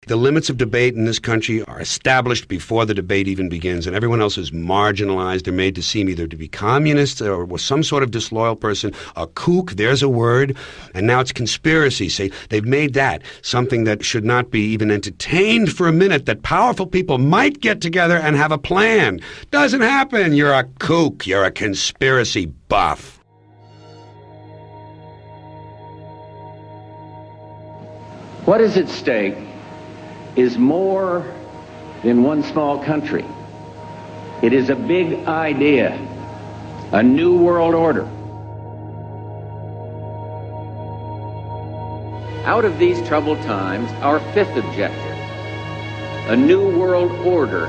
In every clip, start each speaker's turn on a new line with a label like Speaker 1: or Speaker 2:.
Speaker 1: The limits of debate in this country are established before the debate even begins, and everyone else is marginalized. They're made to seem either to be communists or some sort of disloyal person, a kook, there's a word, and now it's conspiracy. See, they've made that something that should not be even entertained for a minute, that powerful people might get together and have a plan. Doesn't happen. You're a kook. You're a conspiracy buff.
Speaker 2: What is at stake is more than one small country. It is a big idea, a new world order. Out of these troubled times, our fifth objective, a new world order,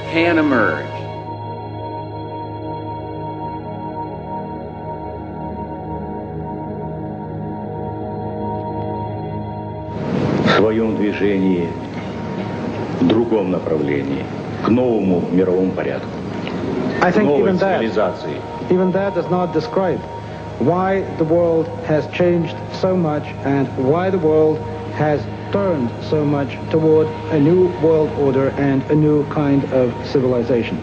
Speaker 2: can emerge.
Speaker 3: В своем движении в другом направлении, к новому мировому порядку,
Speaker 4: I think
Speaker 3: новой цивилизации.
Speaker 4: Even that does not describe why the world has changed so much and why the world has turned so much toward a new world order and a new kind of civilization.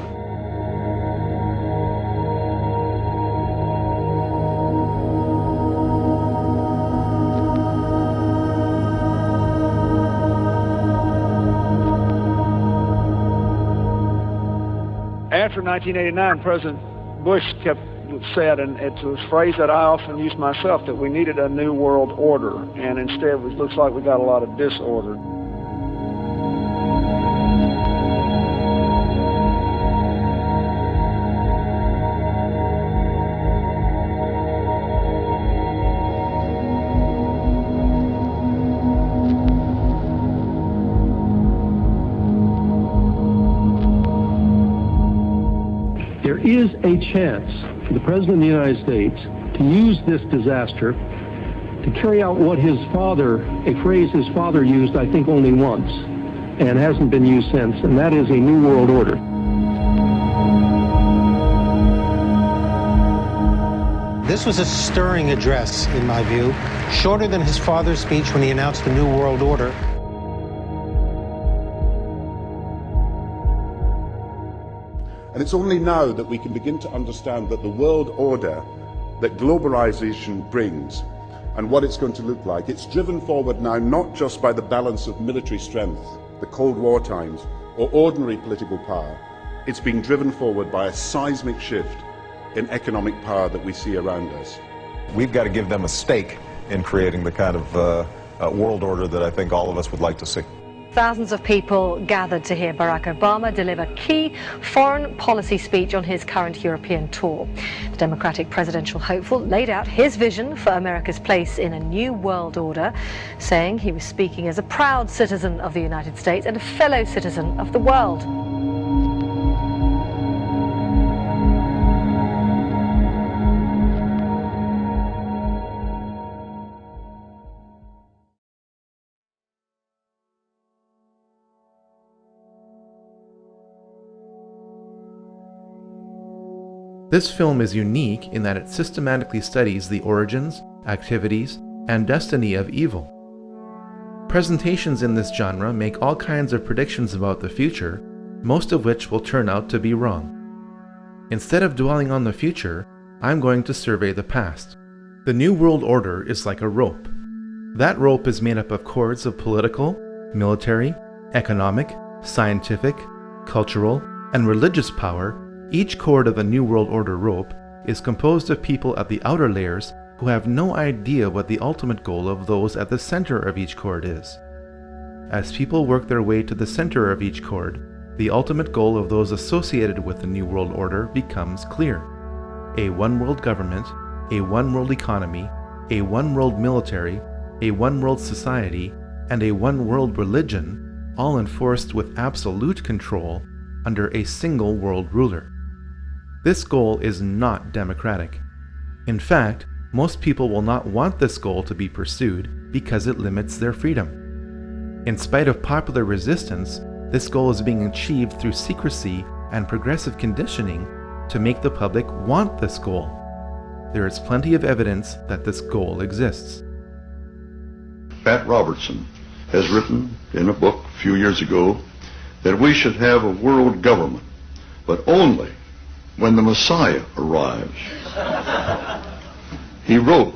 Speaker 5: After 1989, President Bush said, and it's a phrase that I often use myself, that we needed a new world order, and instead it looks like we got a lot of disorder.
Speaker 6: There is a chance for the President of the United States to use this disaster to carry out what his father, a phrase his father used, I think, only once, and hasn't been used since, and that is a new world order.
Speaker 7: This was a stirring address, in my view, shorter than his father's speech when he announced the New World Order.
Speaker 8: And it's only now that we can begin to understand that the world order that globalization brings and what it's going to look like, it's driven forward now not just by the balance of military strength, the Cold War times, or ordinary political power. It's being driven forward by a seismic shift in economic power that we see around us.
Speaker 9: We've got to give them a stake in creating the kind of world order that I think all of us would like to see.
Speaker 10: Thousands of people gathered to hear Barack Obama deliver key foreign policy speech on his current European tour. The Democratic presidential hopeful laid out his vision for America's place in a new world order, saying he was speaking as a proud citizen of the United States and a fellow citizen of the world.
Speaker 11: This film is unique in that it systematically studies the origins, activities, and destiny of evil. Presentations in this genre make all kinds of predictions about the future, most of which will turn out to be wrong. Instead of dwelling on the future, I'm going to survey the past. The New World Order is like a rope. That rope is made up of cords of political, military, economic, scientific, cultural, and religious power. Each cord of the New World Order rope is composed of people at the outer layers who have no idea what the ultimate goal of those at the center of each cord is. As people work their way to the center of each cord, the ultimate goal of those associated with the New World Order becomes clear. A one-world government, a one-world economy, a one-world military, a one-world society, and a one-world religion, all enforced with absolute control under a single world ruler. This goal is not democratic. In fact, most people will not want this goal to be pursued because it limits their freedom. In spite of popular resistance, this goal is being achieved through secrecy and progressive conditioning to make the public want this goal. There is plenty of evidence that this goal exists.
Speaker 12: Pat Robertson has written in a book a few years ago that we should have a world government, but only when the Messiah arrives. He wrote,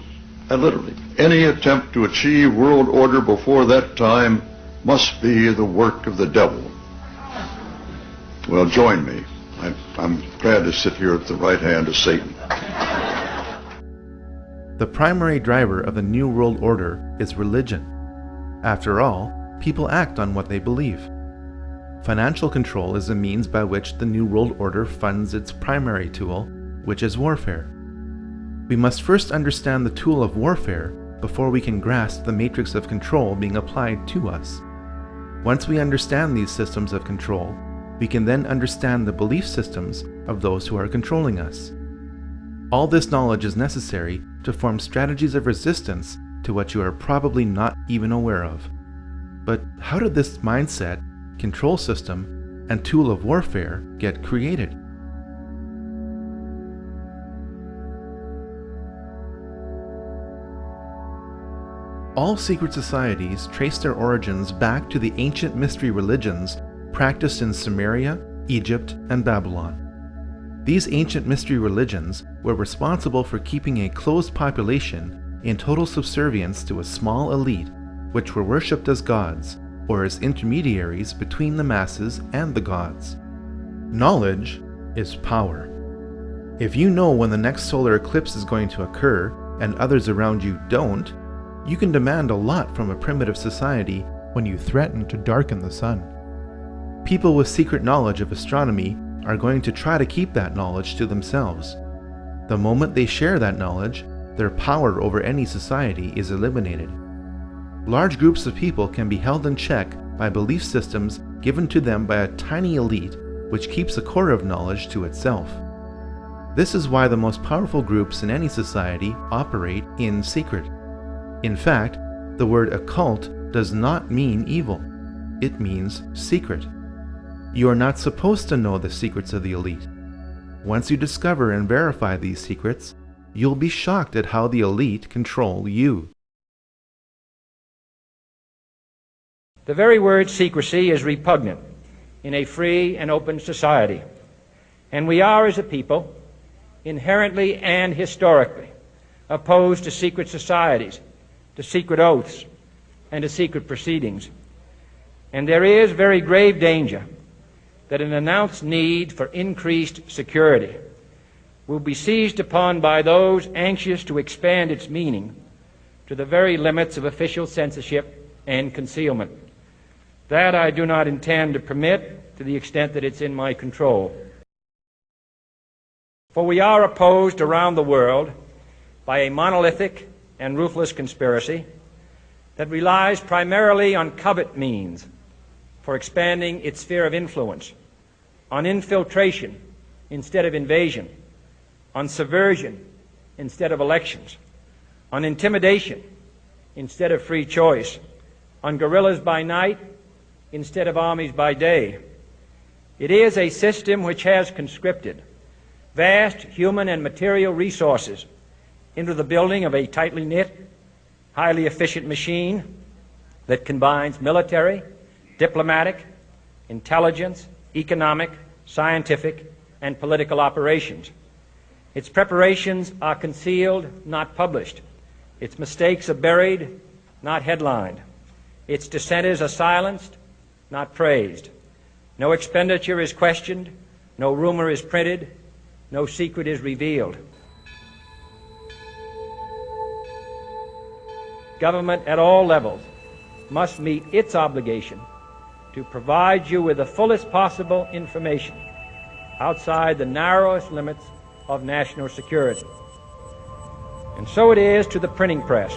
Speaker 12: literally, any attempt to achieve world order before that time must be the work of the devil. Well, join me. I'm glad to sit here at the right hand of Satan.
Speaker 11: The primary driver of the New World Order is religion. After all, people act on what they believe. Financial control is a means by which the New World Order funds its primary tool, which is warfare. We must first understand the tool of warfare before we can grasp the matrix of control being applied to us. Once we understand these systems of control, we can then understand the belief systems of those who are controlling us. All this knowledge is necessary to form strategies of resistance to what you are probably not even aware of. But how did this mindset, control system, and tool of warfare get created? All secret societies trace their origins back to the ancient mystery religions practiced in Sumeria, Egypt, and Babylon. These ancient mystery religions were responsible for keeping a closed population in total subservience to a small elite, which were worshipped as gods, or as intermediaries between the masses and the gods. Knowledge is power. If you know when the next solar eclipse is going to occur and others around you don't, you can demand a lot from a primitive society when you threaten to darken the sun. People with secret knowledge of astronomy are going to try to keep that knowledge to themselves. The moment they share that knowledge, their power over any society is eliminated. Large groups of people can be held in check by belief systems given to them by a tiny elite which keeps a core of knowledge to itself. This is why the most powerful groups in any society operate in secret. In fact, the word occult does not mean evil. It means secret. You are not supposed to know the secrets of the elite. Once you discover and verify these secrets, you'll be shocked at how the elite control you.
Speaker 13: The very word secrecy is repugnant in a free and open society, and we are, as a people, inherently and historically opposed to secret societies, to secret oaths, and to secret proceedings. And there is very grave danger that an announced need for increased security will be seized upon by those anxious to expand its meaning to the very limits of official censorship and concealment. That I do not intend to permit to the extent that it's in my control. For we are opposed around the world by a monolithic and ruthless conspiracy that relies primarily on covert means for expanding its sphere of influence, on infiltration instead of invasion, on subversion instead of elections, on intimidation instead of free choice, on guerrillas by night instead of armies by day. It is a system which has conscripted vast human and material resources into the building of a tightly knit, highly efficient machine that combines military, diplomatic, intelligence, economic, scientific, and political operations. Its preparations are concealed, not published. Its mistakes are buried, not headlined. Its dissenters are silenced, not praised. No expenditure is questioned, no rumor is printed, no secret is revealed. Government at all levels must meet its obligation to provide you with the fullest possible information outside the narrowest limits of national security. And so it is to the printing press,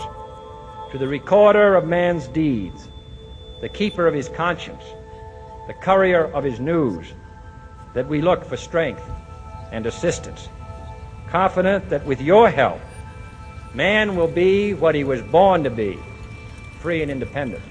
Speaker 13: to the recorder of man's deeds, the keeper of his conscience, the courier of his news, that we look for strength and assistance, confident that with your help, man will be what he was born to be, free and independent.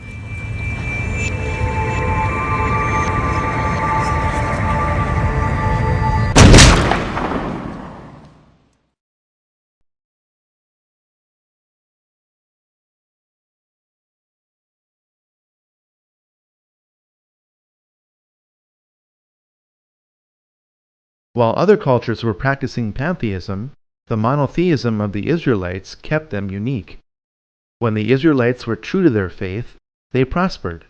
Speaker 11: While other cultures were practicing pantheism, the monotheism of the Israelites kept them unique. When the Israelites were true to their faith, they prospered.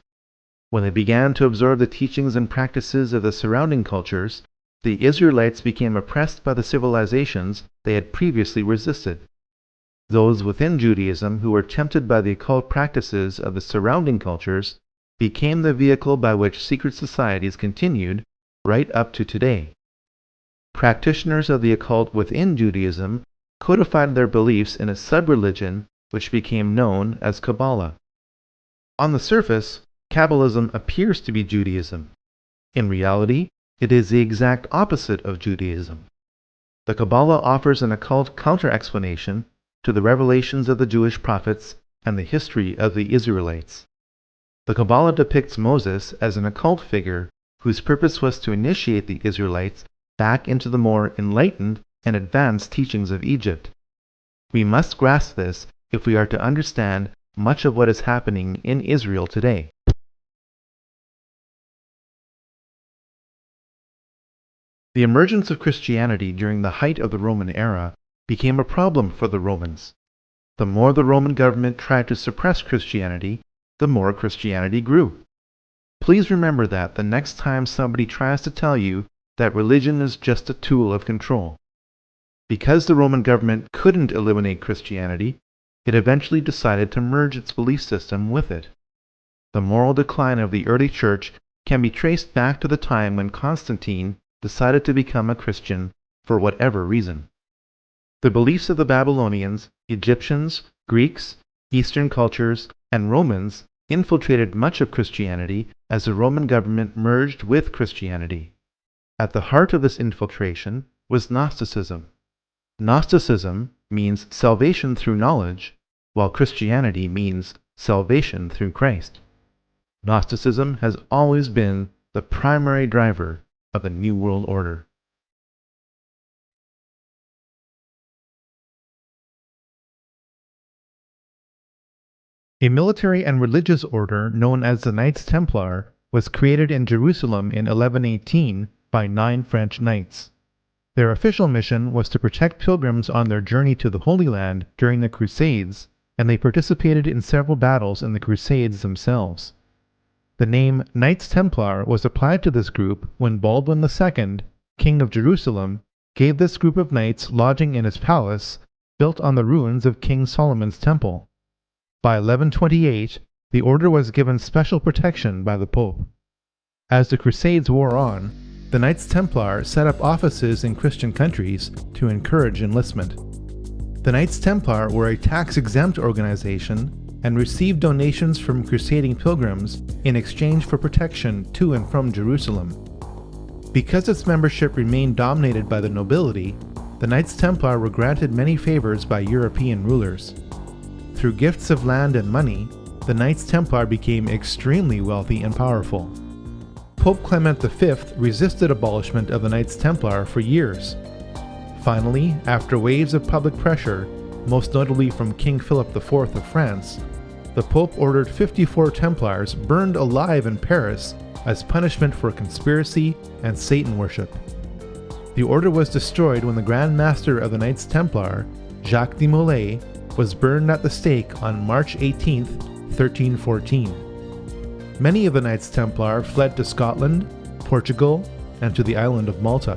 Speaker 11: When they began to absorb the teachings and practices of the surrounding cultures, the Israelites became oppressed by the civilizations they had previously resisted. Those within Judaism who were tempted by the occult practices of the surrounding cultures became the vehicle by which secret societies continued right up to today. Practitioners of the occult within Judaism codified their beliefs in a sub-religion which became known as Kabbalah. On the surface, Kabbalism appears to be Judaism. In reality, it is the exact opposite of Judaism. The Kabbalah offers an occult counter-explanation to the revelations of the Jewish prophets and the history of the Israelites. The Kabbalah depicts Moses as an occult figure whose purpose was to initiate the Israelites back into the more enlightened and advanced teachings of Egypt. We must grasp this if we are to understand much of what is happening in Israel today. The emergence of Christianity during the height of the Roman era became a problem for the Romans. The more the Roman government tried to suppress Christianity, the more Christianity grew. Please remember that the next time somebody tries to tell you that religion is just a tool of control. Because the Roman government couldn't eliminate Christianity, it eventually decided to merge its belief system with it. The moral decline of the early church can be traced back to the time when Constantine decided to become a Christian for whatever reason. The beliefs of the Babylonians, Egyptians, Greeks, Eastern cultures, and Romans infiltrated much of Christianity as the Roman government merged with Christianity. At the heart of this infiltration was Gnosticism. Gnosticism means salvation through knowledge, while Christianity means salvation through Christ. Gnosticism has always been the primary driver of the New World Order. A military and religious order known as the Knights Templar was created in Jerusalem in 1118 by 9 French knights. Their official mission was to protect pilgrims on their journey to the Holy Land during the Crusades, and they participated in several battles in the Crusades themselves. The name Knights Templar was applied to this group when Baldwin II, King of Jerusalem, gave this group of knights lodging in his palace, built on the ruins of King Solomon's temple. By 1128, the order was given special protection by the Pope. As the Crusades wore on, the Knights Templar set up offices in Christian countries to encourage enlistment. The Knights Templar were a tax-exempt organization and received donations from crusading pilgrims in exchange for protection to and from Jerusalem. Because its membership remained dominated by the nobility, the Knights Templar were granted many favors by European rulers. Through gifts of land and money, the Knights Templar became extremely wealthy and powerful. Pope Clement V resisted abolishment of the Knights Templar for years. Finally, after waves of public pressure, most notably from King Philip IV of France, the Pope ordered 54 Templars burned alive in Paris as punishment for conspiracy and Satan worship. The order was destroyed when the Grand Master of the Knights Templar, Jacques de Molay, was burned at the stake on March 18, 1314. Many of the Knights Templar fled to Scotland, Portugal, and to the island of Malta.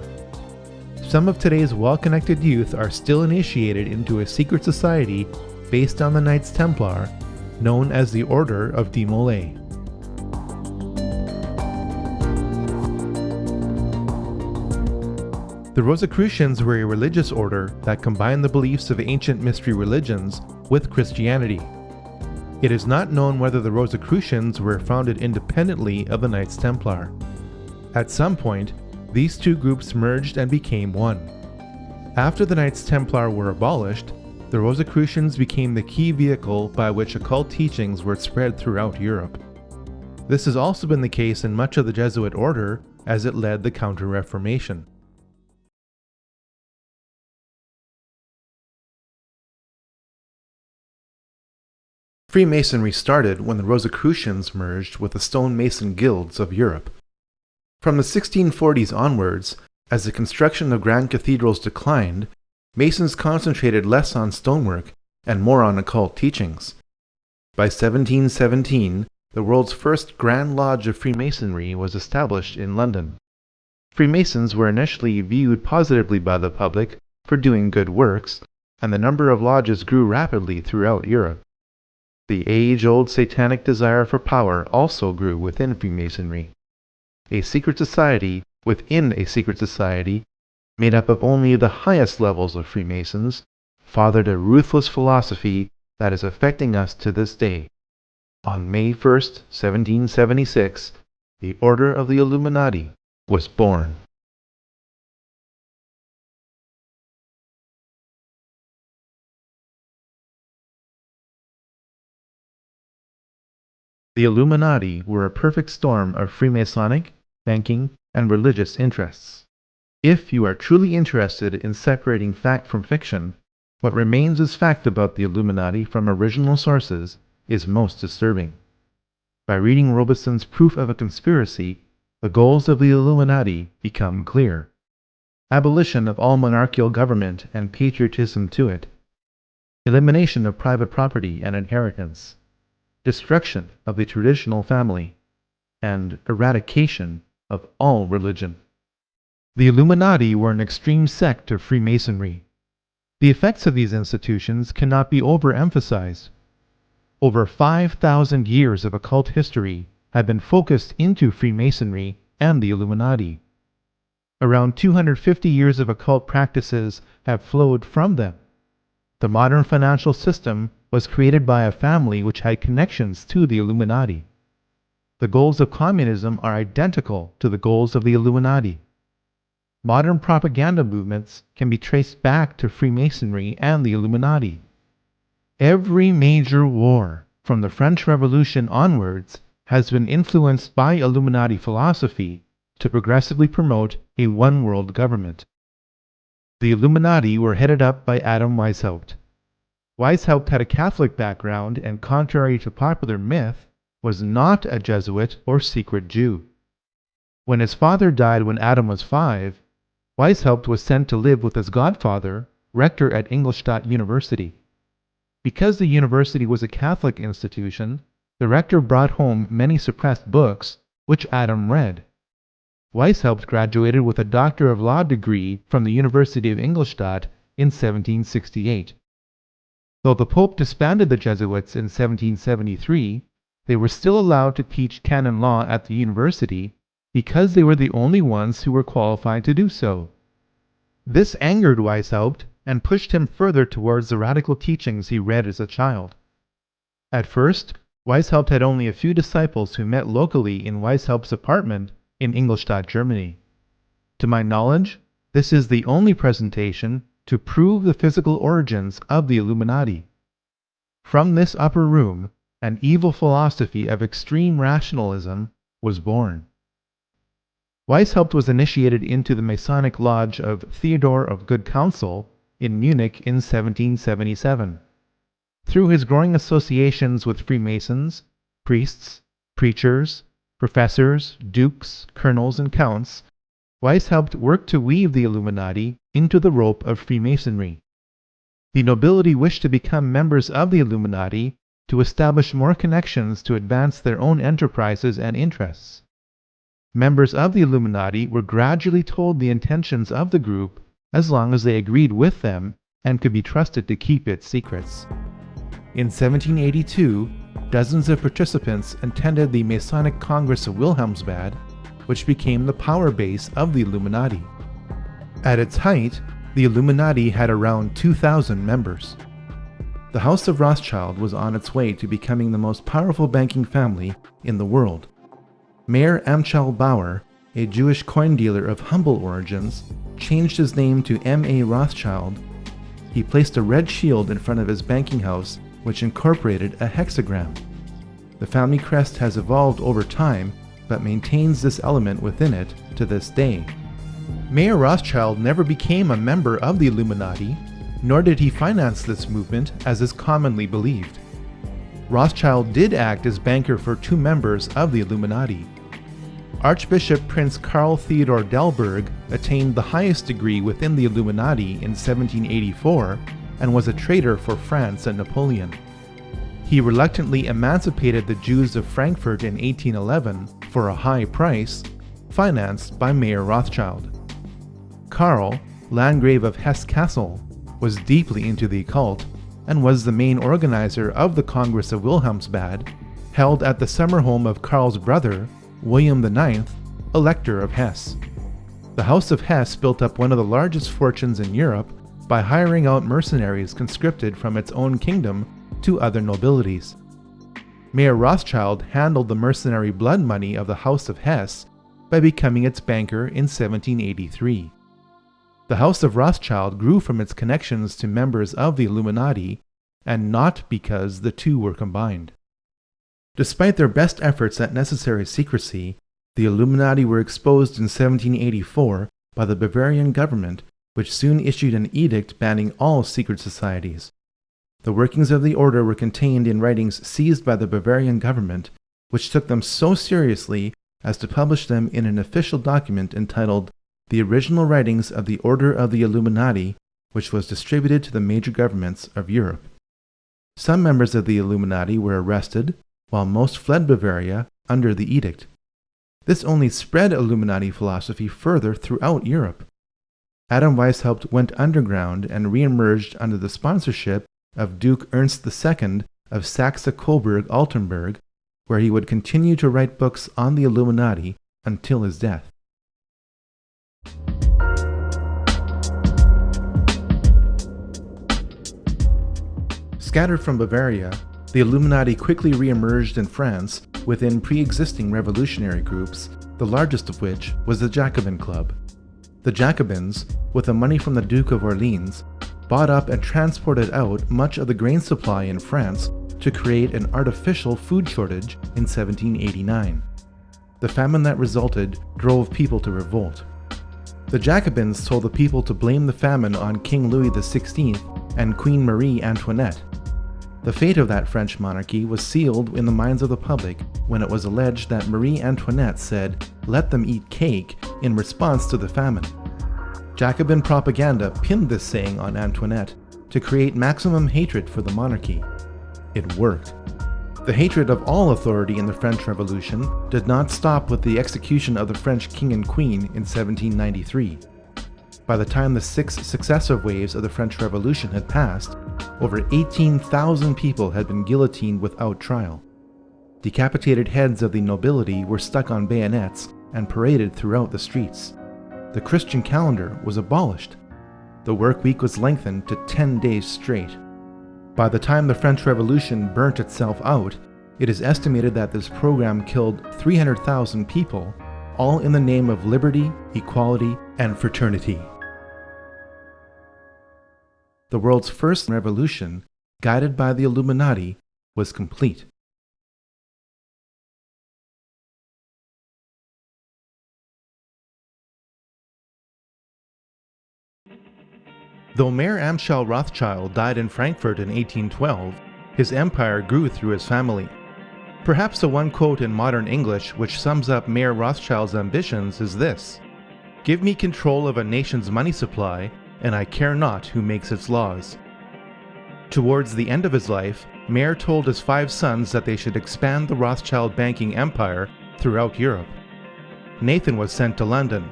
Speaker 11: Some of today's well-connected youth are still initiated into a secret society based on the Knights Templar, known as the Order of de Molay. The Rosicrucians were a religious order that combined the beliefs of ancient mystery religions with Christianity. It is not known whether the Rosicrucians were founded independently of the Knights Templar. At some point, these two groups merged and became one. After the Knights Templar were abolished, the Rosicrucians became the key vehicle by which occult teachings were spread throughout Europe. This has also been the case in much of the Jesuit order as it led the Counter-Reformation. Freemasonry started when the Rosicrucians merged with the stonemason guilds of Europe. From the 1640s onwards, As the construction of grand cathedrals declined, Masons concentrated less on stonework and more on occult teachings. By 1717, the world's first Grand Lodge of Freemasonry was established in London. Freemasons were initially viewed positively by the public for doing good works, and the number of lodges grew rapidly throughout Europe. The age-old satanic desire for power also grew within Freemasonry. A secret society within a secret society, made up of only the highest levels of Freemasons, fathered a ruthless philosophy that is affecting us to this day. On May 1st, 1776, the Order of the Illuminati was born. The Illuminati were a perfect storm of Freemasonic, banking, and religious interests. If you are truly interested in separating fact from fiction, what remains as fact about the Illuminati from original sources is most disturbing. By reading Robeson's Proof of a Conspiracy, the goals of the Illuminati become clear. Abolition of all monarchical government and patriotism to it. Elimination of private property and inheritance. Destruction of the traditional family. And eradication of all religion. The Illuminati were an extreme sect of Freemasonry. The effects of these institutions cannot be overemphasized. Over 5,000 years of occult history have been focused into Freemasonry and the Illuminati. Around 250 years of occult practices have flowed from them. The modern financial system was created by a family which had connections to the Illuminati. The goals of communism are identical to the goals of the Illuminati. Modern propaganda movements can be traced back to Freemasonry and the Illuminati. Every major war, from the French Revolution onwards, has been influenced by Illuminati philosophy to progressively promote a one-world government. The Illuminati were headed up by Adam Weishaupt. Weishaupt had a Catholic background and, contrary to popular myth, was not a Jesuit or secret Jew. When his father died when Adam was 5, Weishaupt was sent to live with his godfather, rector at Ingolstadt University. Because the university was a Catholic institution, the rector brought home many suppressed books, which Adam read. Weishaupt graduated with a Doctor of Law degree from the University of Ingolstadt in 1768. Though the Pope disbanded the Jesuits in 1773, they were still allowed to teach canon law at the university because they were the only ones who were qualified to do so. This angered Weishaupt and pushed him further towards the radical teachings he read as a child. At first, Weishaupt had only a few disciples who met locally in Weishaupt's apartment in Ingolstadt, Germany. To my knowledge, this is the only presentation to prove the physical origins of the Illuminati. From this upper room, an evil philosophy of extreme rationalism was born. Weishaupt was initiated into the Masonic Lodge of Theodore of Good Counsel in Munich in 1777. Through his growing associations with Freemasons, priests, preachers, professors, dukes, colonels, and counts, Weishaupt worked to weave the Illuminati into the rope of Freemasonry. The nobility wished to become members of the Illuminati to establish more connections to advance their own enterprises and interests. Members of the Illuminati were gradually told the intentions of the group as long as they agreed with them and could be trusted to keep its secrets. In 1782, dozens of participants attended the Masonic Congress of Wilhelmsbad, which became the power base of the Illuminati. At its height, the Illuminati had around 2,000 members. The House of Rothschild was on its way to becoming the most powerful banking family in the world. Mayer Amschel Bauer, a Jewish coin dealer of humble origins, changed his name to M.A. Rothschild. He placed a red shield in front of his banking house, which incorporated a hexagram. The family crest has evolved over time, but maintains this element within it to this day. Mayer Rothschild never became a member of the Illuminati, nor did he finance this movement as is commonly believed. Rothschild did act as banker for 2 members of the Illuminati. Archbishop Prince Karl Theodor Delberg attained the highest degree within the Illuminati in 1784 and was a traitor for France and Napoleon. He reluctantly emancipated the Jews of Frankfurt in 1811 for a high price, financed by Mayer Rothschild. Karl, Landgrave of Hesse-Kassel, was deeply into the occult and was the main organizer of the Congress of Wilhelmsbad, held at the summer home of Karl's brother, William IX, Elector of Hesse. The House of Hesse built up one of the largest fortunes in Europe by hiring out mercenaries conscripted from its own kingdom to other nobilities. Mayer Rothschild handled the mercenary blood money of the House of Hesse by becoming its banker in 1783. The House of Rothschild grew from its connections to members of the Illuminati, and not because the two were combined. Despite their best efforts at necessary secrecy, the Illuminati were exposed in 1784 by the Bavarian government, which soon issued an edict banning all secret societies. The workings of the order were contained in writings seized by the Bavarian government, which took them so seriously as to publish them in an official document entitled The Original Writings of the Order of the Illuminati, which was distributed to the major governments of Europe. Some members of the Illuminati were arrested, while most fled Bavaria under the edict. This only spread Illuminati philosophy further throughout Europe. Adam Weishaupt went underground and re-emerged under the sponsorship of Duke Ernst II of Saxe-Coburg-Altenburg, where he would continue to write books on the Illuminati until his death. Scattered from Bavaria, the Illuminati quickly re-emerged in France within pre-existing revolutionary groups, the largest of which was the Jacobin Club. The Jacobins, with the money from the Duke of Orleans, bought up and transported out much of the grain supply in France to create an artificial food shortage in 1789. The famine that resulted drove people to revolt. The Jacobins told the people to blame the famine on King Louis XVI and Queen Marie Antoinette. The fate of that French monarchy was sealed in the minds of the public when it was alleged that Marie Antoinette said, "Let them eat cake," in response to the famine. Jacobin propaganda pinned this saying on Antoinette to create maximum hatred for the monarchy. It worked. The hatred of all authority in the French Revolution did not stop with the execution of the French king and queen in 1793. By the time the 6 successive waves of the French Revolution had passed, over 18,000 people had been guillotined without trial. Decapitated heads of the nobility were stuck on bayonets and paraded throughout the streets. The Christian calendar was abolished. The work week was lengthened to 10 days straight. By the time the French Revolution burnt itself out, it is estimated that this program killed 300,000 people, all in the name of liberty, equality, and fraternity. The world's first revolution, guided by the Illuminati, was complete. Though Mayer Amschel Rothschild died in Frankfurt in 1812, his empire grew through his family. Perhaps the one quote in modern English which sums up Mayer Rothschild's ambitions is this: "Give me control of a nation's money supply, and I care not who makes its laws." Towards the end of his life, Mayer told his 5 sons that they should expand the Rothschild banking empire throughout Europe. Nathan was sent to London.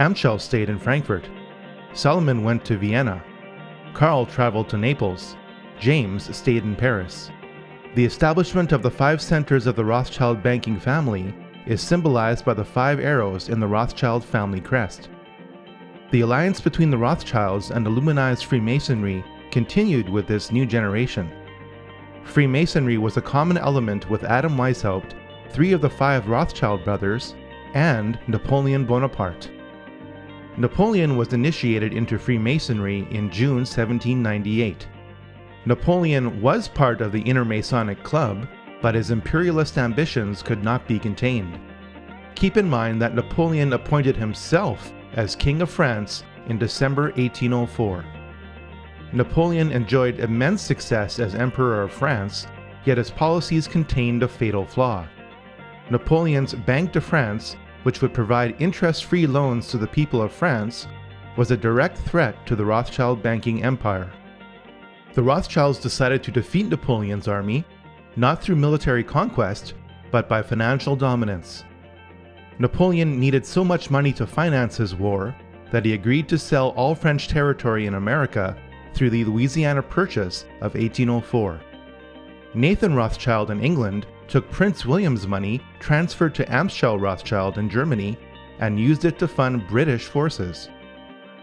Speaker 11: Amschel stayed in Frankfurt. Solomon went to Vienna. Karl traveled to Naples. James stayed in Paris. The establishment of the 5 centers of the Rothschild banking family is symbolized by the 5 arrows in the Rothschild family crest. The alliance between the Rothschilds and Illuminized Freemasonry continued with this new generation. Freemasonry was a common element with Adam Weishaupt, 3 of the 5 Rothschild brothers, and Napoleon Bonaparte. Napoleon was initiated into Freemasonry in June 1798. Napoleon was part of the Inner Masonic Club, but his imperialist ambitions could not be contained. Keep in mind that Napoleon appointed himself as King of France in December 1804. Napoleon enjoyed immense success as Emperor of France, yet his policies contained a fatal flaw. Napoleon's Banque de France which would provide interest-free loans to the people of France, was a direct threat to the Rothschild banking empire. The Rothschilds decided to defeat Napoleon's army, not through military conquest, but by financial dominance. Napoleon needed so much money to finance his war that he agreed to sell all French territory in America through the Louisiana Purchase of 1804. Nathan Rothschild in England took Prince William's money transferred to Amschel Rothschild in Germany and used it to fund British forces.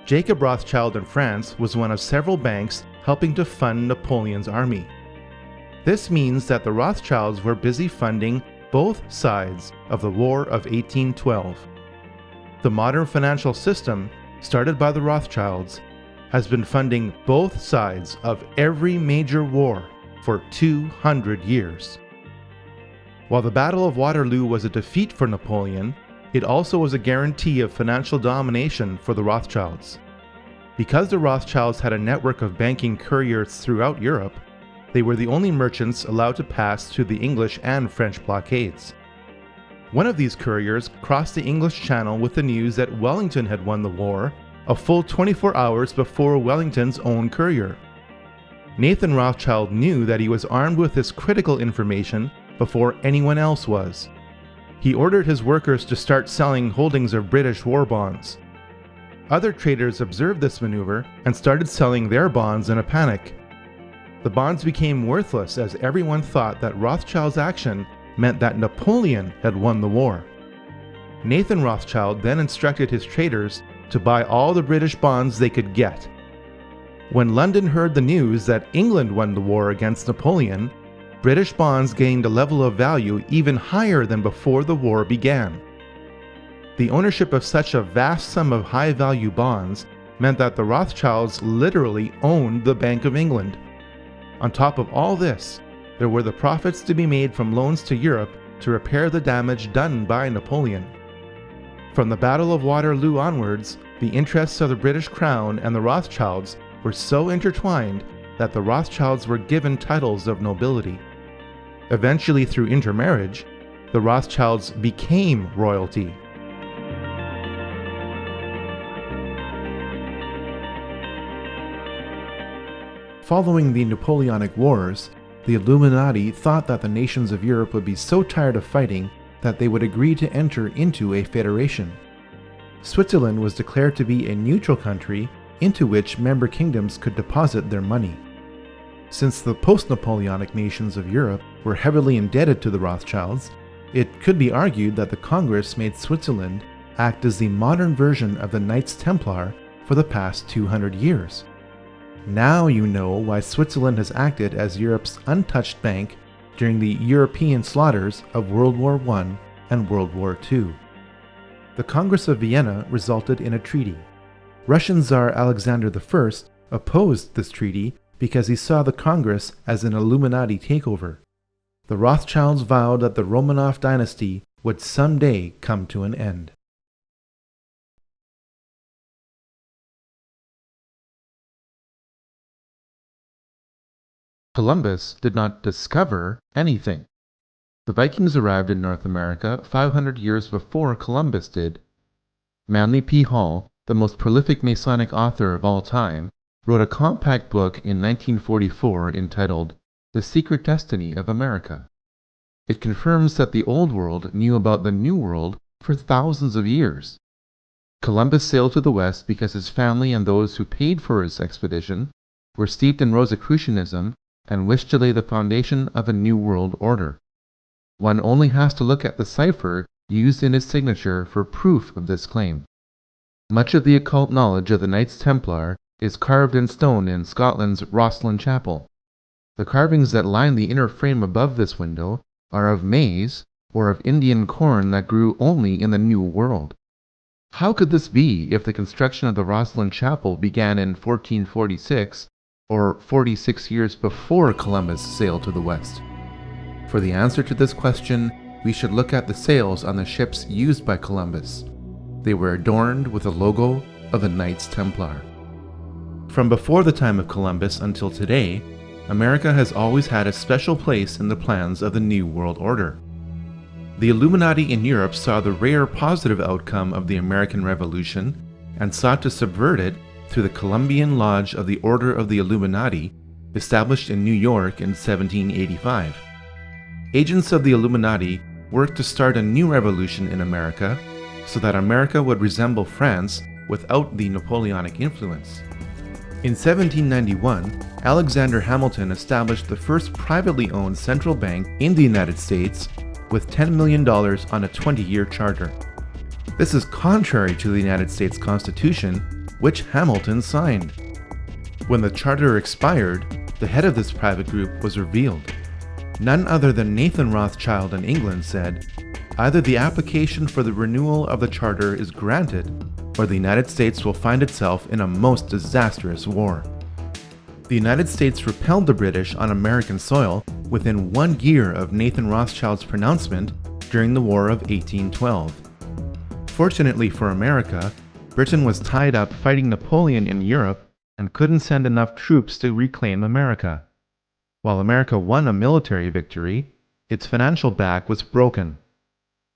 Speaker 11: Jacob Rothschild in France was one of several banks helping to fund Napoleon's army. This means that the Rothschilds were busy funding both sides of the War of 1812. The modern financial system, started by the Rothschilds, has been funding both sides of every major war for 200 years. While the Battle of Waterloo was a defeat for Napoleon, it also was a guarantee of financial domination for the Rothschilds. Because the Rothschilds had a network of banking couriers throughout Europe, they were the only merchants allowed to pass through the English and French blockades. One of these couriers crossed the English Channel with the news that Wellington had won the war a full 24 hours before Wellington's own courier. Nathan Rothschild knew that he was armed with this critical information before anyone else was. He ordered his workers to start selling holdings of British war bonds. Other traders observed this maneuver and started selling their bonds in a panic. The bonds became worthless as everyone thought that Rothschild's action meant that Napoleon had won the war. Nathan Rothschild then instructed his traders to buy all the British bonds they could get. When London heard the news that England won the war against Napoleon, British bonds gained a level of value even higher than before the war began. The ownership of such a vast sum of high-value bonds meant that the Rothschilds literally owned the Bank of England. On top of all this, there were the profits to be made from loans to Europe to repair the damage done by Napoleon. From the Battle of Waterloo onwards, the interests of the British Crown and the Rothschilds were so intertwined that the Rothschilds were given titles of nobility. Eventually, through intermarriage, the Rothschilds became royalty. Following the Napoleonic Wars, the Illuminati thought that the nations of Europe would be so tired of fighting that they would agree to enter into a federation. Switzerland was declared to be a neutral country into which member kingdoms could deposit their money. Since the post-Napoleonic nations of Europe were heavily indebted to the Rothschilds, it could be argued that the Congress made Switzerland act as the modern version of the Knights Templar for the past 200 years. Now you know why Switzerland has acted as Europe's untouched bank during the European slaughters of World War I and World War II. The Congress of Vienna resulted in a treaty. Russian Tsar Alexander I opposed this treaty because he saw the Congress as an Illuminati takeover. The Rothschilds vowed that the Romanov dynasty would someday come to an end. Columbus did not discover anything. The Vikings arrived in North America 500 years before Columbus did. Manly P. Hall, the most prolific Masonic author of all time, wrote a compact book in 1944 entitled The Secret Destiny of America. It confirms that the Old World knew about the New World for thousands of years. Columbus sailed to the West because his family and those who paid for his expedition were steeped in Rosicrucianism and wished to lay the foundation of a new world order. One only has to look at the cipher used in his signature for proof of this claim. Much of the occult knowledge of the Knights Templar is carved in stone in Scotland's Rosslyn Chapel. The carvings that line the inner frame above this window are of maize or of Indian corn that grew only in the New World. How could this be if the construction of the Rosslyn Chapel began in 1446, or 46 years before Columbus sailed to the West? For the answer to this question, we should look at the sails on the ships used by Columbus. They were adorned with the logo of the Knights Templar. From before the time of Columbus until today, America has always had a special place in the plans of the New World Order. The Illuminati in Europe saw the rare positive outcome of the American Revolution and sought to subvert it through the Columbian Lodge of the Order of the Illuminati, established in New York in 1785. Agents of the Illuminati worked to start a new revolution in America so that America would resemble France without the Napoleonic influence. In 1791, Alexander Hamilton established the first privately owned central bank in the United States with $10 million on a 20-year charter. This is contrary to the United States Constitution, which Hamilton signed. When the charter expired, the head of this private group was revealed. None other than Nathan Rothschild in England said, "Either the application for the renewal of the charter is granted, or the United States will find itself in a most disastrous war." The United States repelled the British on American soil within 1 year of Nathan Rothschild's pronouncement during the War of 1812. Fortunately for America, Britain was tied up fighting Napoleon in Europe and couldn't send enough troops to reclaim America. While America won a military victory, its financial back was broken.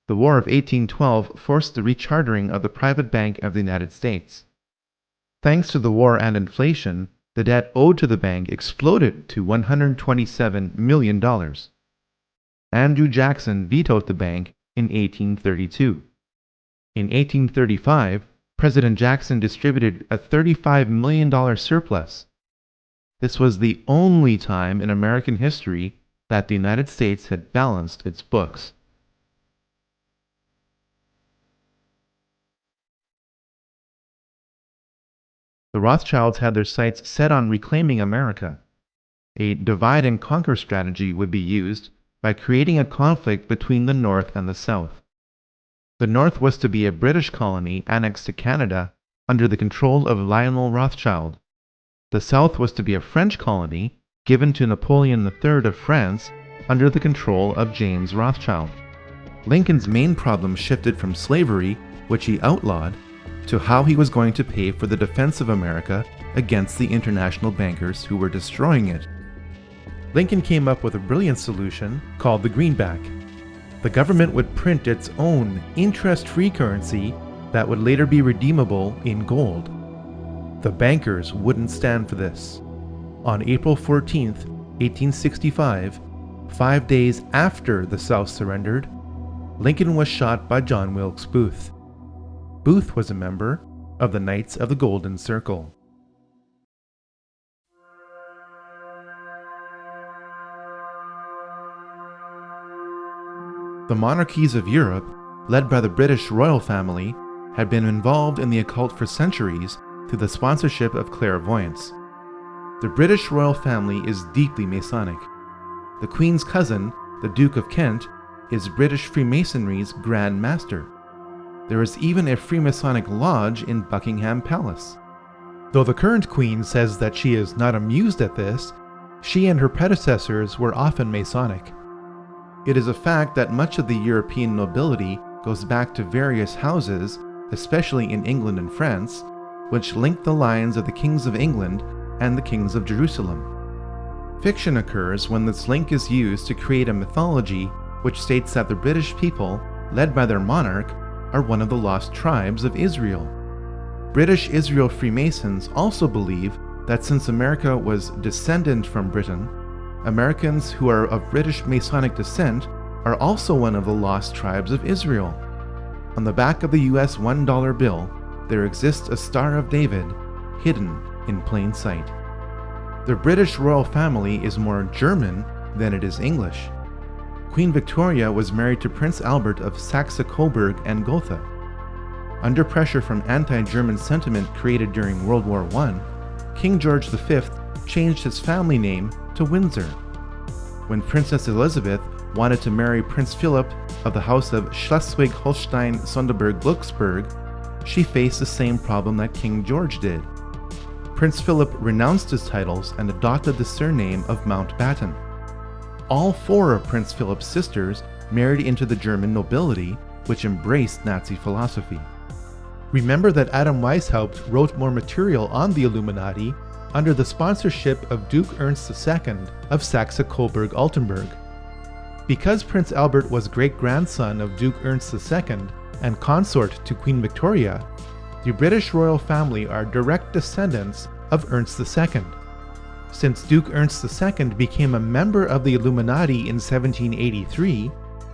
Speaker 11: The War of 1812 forced the rechartering of the private bank of the United States. Thanks to the war and inflation, the debt owed to the bank exploded to $127 million. Andrew Jackson vetoed the bank in 1832. In 1835, President Jackson distributed a $35 million surplus. This was the only time in American history that the United States had balanced its books. The Rothschilds had their sights set on reclaiming America. A divide and conquer strategy would be used by creating a conflict between the North and the South. The North was to be a British colony annexed to Canada under the control of Lionel Rothschild. The South was to be a French colony given to Napoleon III of France under the control of James Rothschild. Lincoln's main problem shifted from slavery, which he outlawed, to how he was going to pay for the defense of America against the international bankers who were destroying it. Lincoln came up with a brilliant solution called the greenback. The government would print its own interest-free currency that would later be redeemable in gold. The bankers wouldn't stand for this. On April 14, 1865, 5 days after the South surrendered, Lincoln was shot by John Wilkes Booth. Booth was a member of the Knights of the Golden Circle. The monarchies of Europe, led by the British royal family, had been involved in the occult for centuries through the sponsorship of clairvoyance. The British royal family is deeply Masonic. The Queen's cousin, the Duke of Kent, is British Freemasonry's Grand Master. There is even a Freemasonic lodge in Buckingham Palace. Though the current Queen says that she is not amused at this, she and her predecessors were often Masonic. It is a fact that much of the European nobility goes back to various houses, especially in England and France, which link the lines of the kings of England and the kings of Jerusalem. Fiction occurs when this link is used to create a mythology which states that the British people, led by their monarch, are one of the lost tribes of Israel. British Israel Freemasons also believe that since America was descendant from Britain, Americans who are of British Masonic descent are also one of the lost tribes of Israel. On the back of the US $1 bill, there exists a Star of David, hidden in plain sight. The British royal family is more German than it is English. Queen Victoria was married to Prince Albert of Saxe-Coburg and Gotha. Under pressure from anti-German sentiment created during World War I, King George V changed his family name to Windsor. When Princess Elizabeth wanted to marry Prince Philip of the House of Schleswig-Holstein-Sonderburg-Glücksburg, she faced the same problem that King George did. Prince Philip renounced his titles and adopted the surname of Mountbatten. All 4 of Prince Philip's sisters married into the German nobility, which embraced Nazi philosophy. Remember that Adam Weishaupt wrote more material on the Illuminati under the sponsorship of Duke Ernst II of Saxe-Coburg-Altenburg. Because Prince Albert was great-grandson of Duke Ernst II and consort to Queen Victoria, the British royal family are direct descendants of Ernst II. Since Duke Ernst II became a member of the Illuminati in 1783,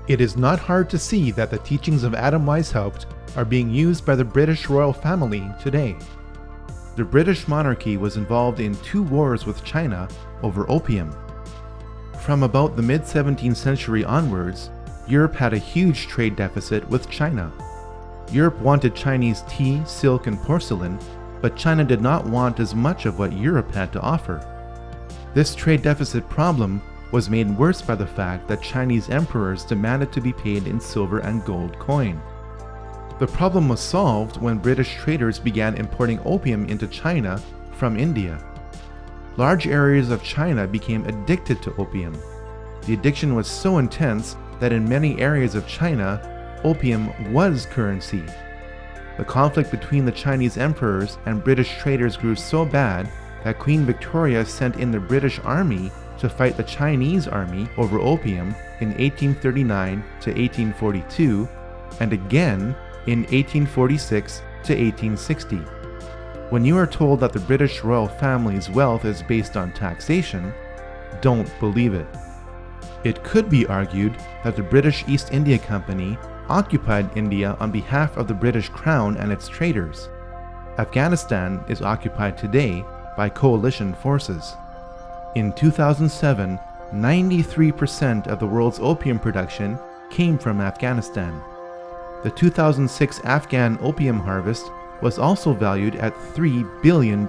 Speaker 11: it is not hard to see that the teachings of Adam Weishaupt are being used by the British royal family today. The British monarchy was involved in 2 wars with China over opium. From about the mid-17th century onwards, Europe had a huge trade deficit with China. Europe wanted Chinese tea, silk, and porcelain, but China did not want as much of what Europe had to offer. This trade deficit problem was made worse by the fact that Chinese emperors demanded to be paid in silver and gold coin. The problem was solved when British traders began importing opium into China from India. Large areas of China became addicted to opium. The addiction was so intense that in many areas of China, opium was currency. The conflict between the Chinese emperors and British traders grew so bad that Queen Victoria sent in the British army to fight the Chinese army over opium in 1839 to 1842 and again in 1846 to 1860. When you are told that the British royal family's wealth is based on taxation, don't believe it. It could be argued that the British East India Company occupied India on behalf of the British Crown and its traders. Afghanistan is occupied today by coalition forces. In 2007, 93% of the world's opium production came from Afghanistan. The 2006 Afghan opium harvest was also valued at $3 billion.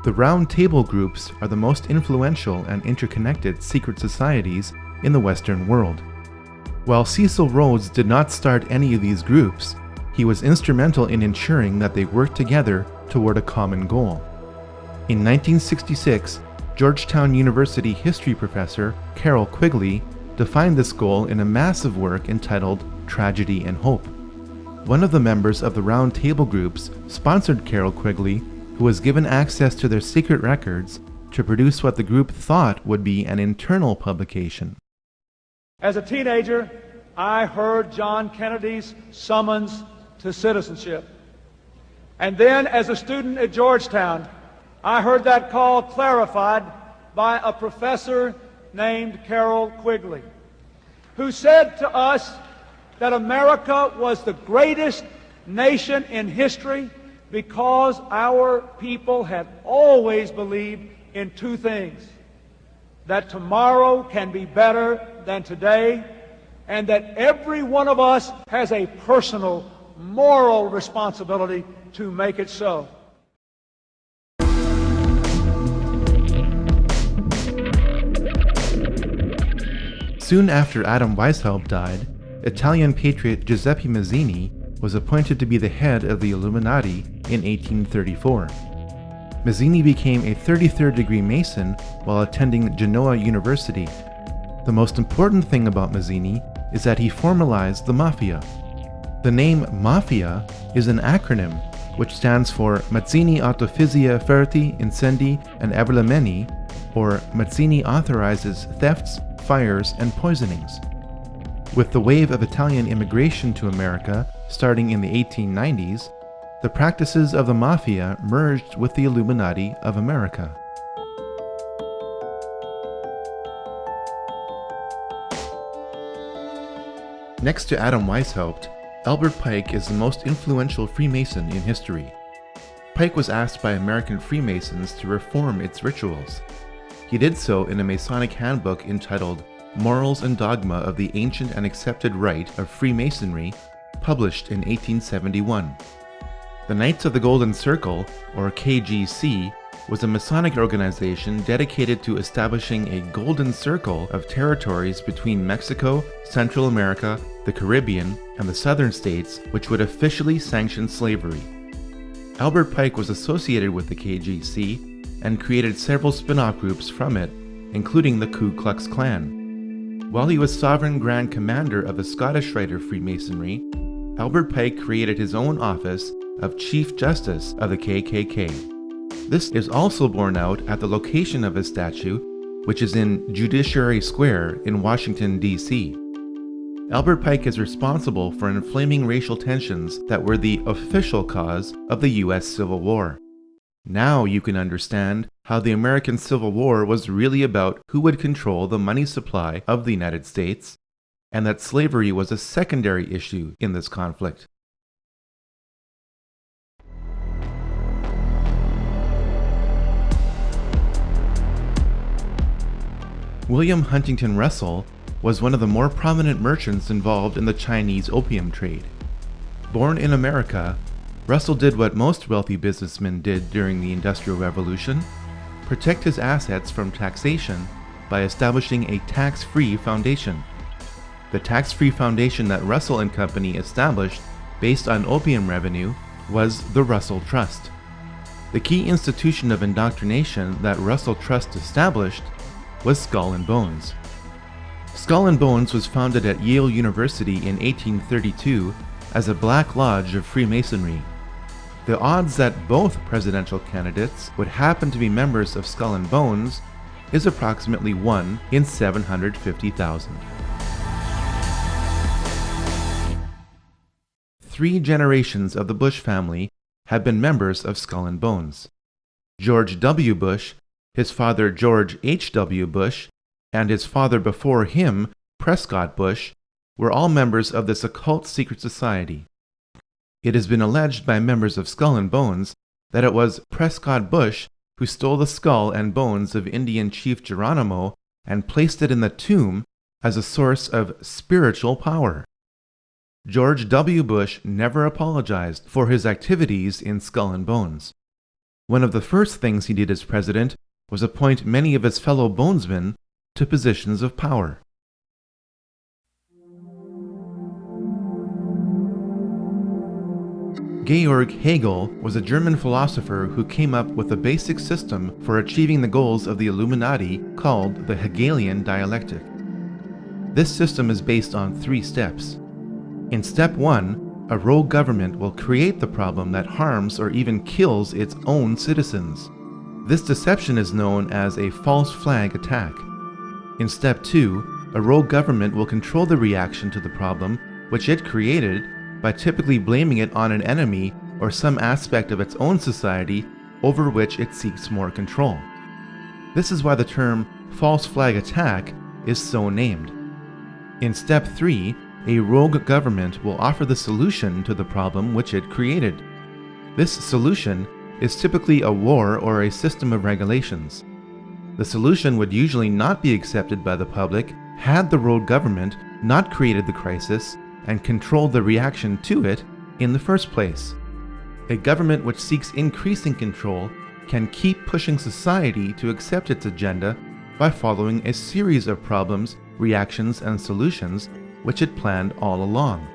Speaker 11: The Round Table groups are the most influential and interconnected secret societies in the Western world. While Cecil Rhodes did not start any of these groups, he was instrumental in ensuring that they worked together toward a common goal. In 1966, Georgetown University history professor Carroll Quigley defined this goal in a massive work entitled Tragedy and Hope. One of the members of the Round Table groups sponsored Carroll Quigley, who was given access to their secret records to produce what the group thought would be an internal publication.
Speaker 5: As a teenager, I heard John Kennedy's summons to citizenship. And then, as a student at Georgetown, I heard that call clarified by a professor named Carroll Quigley, who said to us that America was the greatest nation in history because our people had always believed in 2 things: that tomorrow can be better than today, and that every one of us has a personal moral responsibility to make it so.
Speaker 11: Soon after Adam Weishaupt died, Italian patriot Giuseppe Mazzini was appointed to be the head of the Illuminati in 1834. Mazzini became a 33rd degree Mason while attending Genoa University. The most important thing about Mazzini is that he formalized the Mafia. The name Mafia is an acronym which stands for Mazzini Artificia Furti, Incendi, and Avvelenamenti, or Mazzini authorizes thefts, fires, and poisonings. With the wave of Italian immigration to America starting in the 1890s, the practices of the Mafia merged with the Illuminati of America. Next to Adam Weishaupt, Albert Pike is the most influential Freemason in history. Pike was asked by American Freemasons to reform its rituals. He did so in a Masonic handbook entitled Morals and Dogma of the Ancient and Accepted Rite of Freemasonry, published in 1871. The Knights of the Golden Circle, or KGC, was a Masonic organization dedicated to establishing a golden circle of territories between Mexico, Central America, the Caribbean, and the southern states, which would officially sanction slavery. Albert Pike was associated with the KGC and created several spin-off groups from it, including the Ku Klux Klan. While he was Sovereign Grand Commander of the Scottish Rite of Freemasonry, Albert Pike created his own office of Chief Justice of the KKK. This is also borne out at the location of his statue, which is in Judiciary Square in Washington, D.C. Albert Pike is responsible for inflaming racial tensions that were the official cause of the U.S. Civil War. Now you can understand how the American Civil War was really about who would control the money supply of the United States, and that slavery was a secondary issue in this conflict. William Huntington Russell was one of the more prominent merchants involved in the Chinese opium trade. Born in America, Russell did what most wealthy businessmen did during the Industrial Revolution: protect his assets from taxation by establishing a tax-free foundation. The tax-free foundation that Russell and Company established based on opium revenue was the Russell Trust. The key institution of indoctrination that Russell Trust established was Skull and Bones. Skull and Bones was founded at Yale University in 1832 as a black lodge of Freemasonry. The odds that both presidential candidates would happen to be members of Skull and Bones is approximately 1 in 750,000. 3 generations of the Bush family have been members of Skull and Bones. George W. Bush, his father George H.W. Bush, and his father before him, Prescott Bush, were all members of this occult secret society. It has been alleged by members of Skull and Bones that it was Prescott Bush who stole the skull and bones of Indian Chief Geronimo and placed it in the tomb as a source of spiritual power. George W. Bush never apologized for his activities in Skull and Bones. One of the first things he did as president was appoint many of his fellow bonesmen to positions of power. Georg Hegel was a German philosopher who came up with a basic system for achieving the goals of the Illuminati called the Hegelian dialectic. This system is based on 3 steps. In step 1, a rogue government will create the problem that harms or even kills its own citizens. This deception is known as a false flag attack. In step 2, a rogue government will control the reaction to the problem which it created by typically blaming it on an enemy or some aspect of its own society over which it seeks more control. This is why the term false flag attack is so named. In step 3, a rogue government will offer the solution to the problem which it created. This solution is typically a war or a system of regulations. The solution would usually not be accepted by the public had the rogue government not created the crisis and controlled the reaction to it in the first place. A government which seeks increasing control can keep pushing society to accept its agenda by following a series of problems, reactions, and solutions which it planned all along.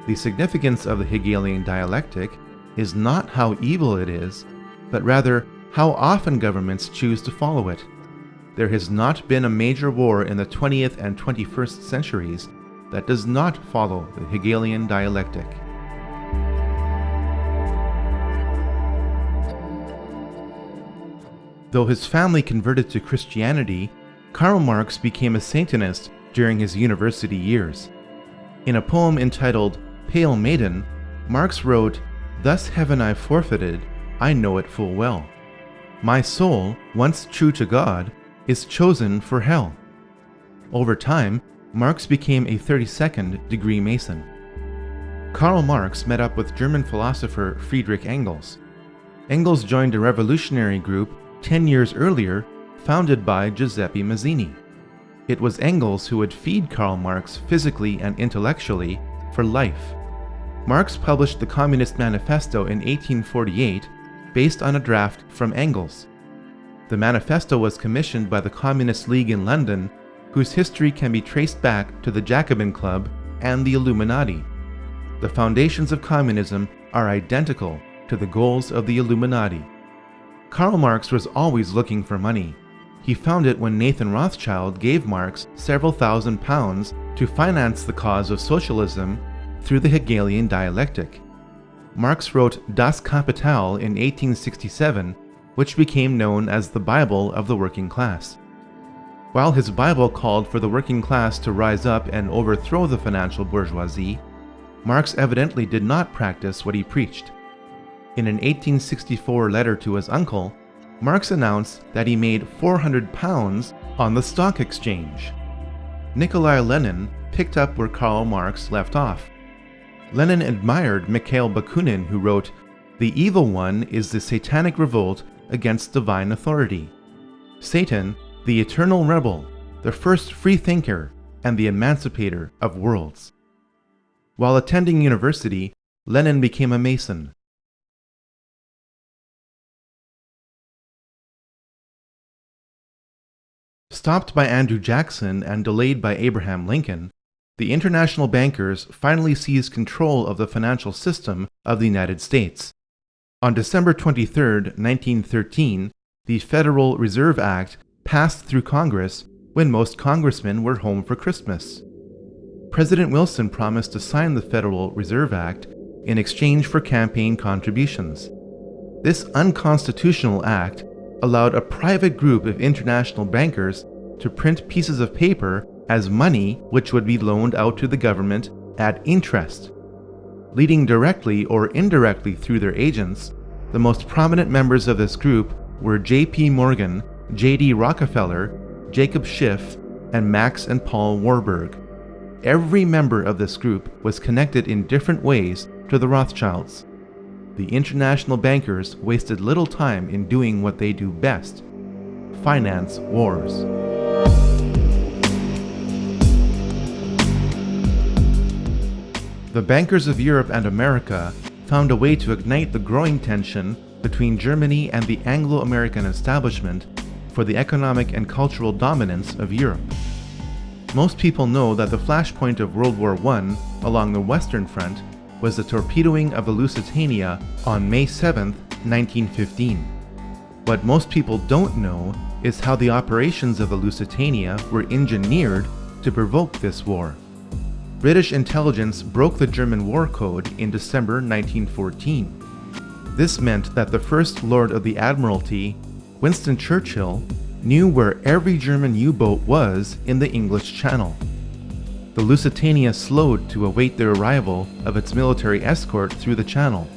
Speaker 11: The significance of the Hegelian dialectic is not how evil it is, but rather how often governments choose to follow it. There has not been a major war in the 20th and 21st centuries that does not follow the Hegelian dialectic. Though his family converted to Christianity, Karl Marx became a Satanist during his university years. In a poem entitled Pale Maiden, Marx wrote, "Thus heaven I forfeited, I know it full well. My soul, once true to God, is chosen for hell." Over time, Marx became a 32nd degree Mason. Karl Marx met up with German philosopher Friedrich Engels. Engels joined a revolutionary group 10 years earlier, founded by Giuseppe Mazzini. It was Engels who would feed Karl Marx physically and intellectually for life. Marx published the Communist Manifesto in 1848 based on a draft from Engels. The manifesto was commissioned by the Communist League in London, whose history can be traced back to the Jacobin Club and the Illuminati. The foundations of communism are identical to the goals of the Illuminati. Karl Marx was always looking for money. He found it when Nathan Rothschild gave Marx several £1,000s to finance the cause of socialism through the Hegelian dialectic. Marx wrote Das Kapital in 1867, which became known as the Bible of the working class. While his Bible called for the working class to rise up and overthrow the financial bourgeoisie, Marx evidently did not practice what he preached. In an 1864 letter to his uncle, Marx announced that he made £400 on the stock exchange. Nikolai Lenin picked up where Karl Marx left off. Lenin admired Mikhail Bakunin, who wrote, "The evil one is the satanic revolt against divine authority. Satan, the eternal rebel, the first free thinker, and the emancipator of worlds." While attending university, Lenin became a Mason. Stopped by Andrew Jackson and delayed by Abraham Lincoln, the international bankers finally seized control of the financial system of the United States. On December 23, 1913, the Federal Reserve Act passed through Congress when most congressmen were home for Christmas. President Wilson promised to sign the Federal Reserve Act in exchange for campaign contributions. This unconstitutional act allowed a private group of international bankers to print pieces of paper as money which would be loaned out to the government at interest. Leading directly or indirectly through their agents, the most prominent members of this group were J.P. Morgan, J.D. Rockefeller, Jacob Schiff, and Max and Paul Warburg. Every member of this group was connected in different ways to the Rothschilds. The international bankers wasted little time in doing what they do best: finance wars. The bankers of Europe and America found a way to ignite the growing tension between Germany and the Anglo-American establishment for the economic and cultural dominance of Europe. Most people know that the flashpoint of World War I along the Western Front was the torpedoing of the Lusitania on May 7, 1915. What most people don't know is how the operations of the Lusitania were engineered to provoke this war. British intelligence broke the German war code in December 1914. This meant that the First Lord of the Admiralty, Winston Churchill, knew where every German U-boat was in the English Channel. The Lusitania slowed to await the arrival of its military escort through the channel.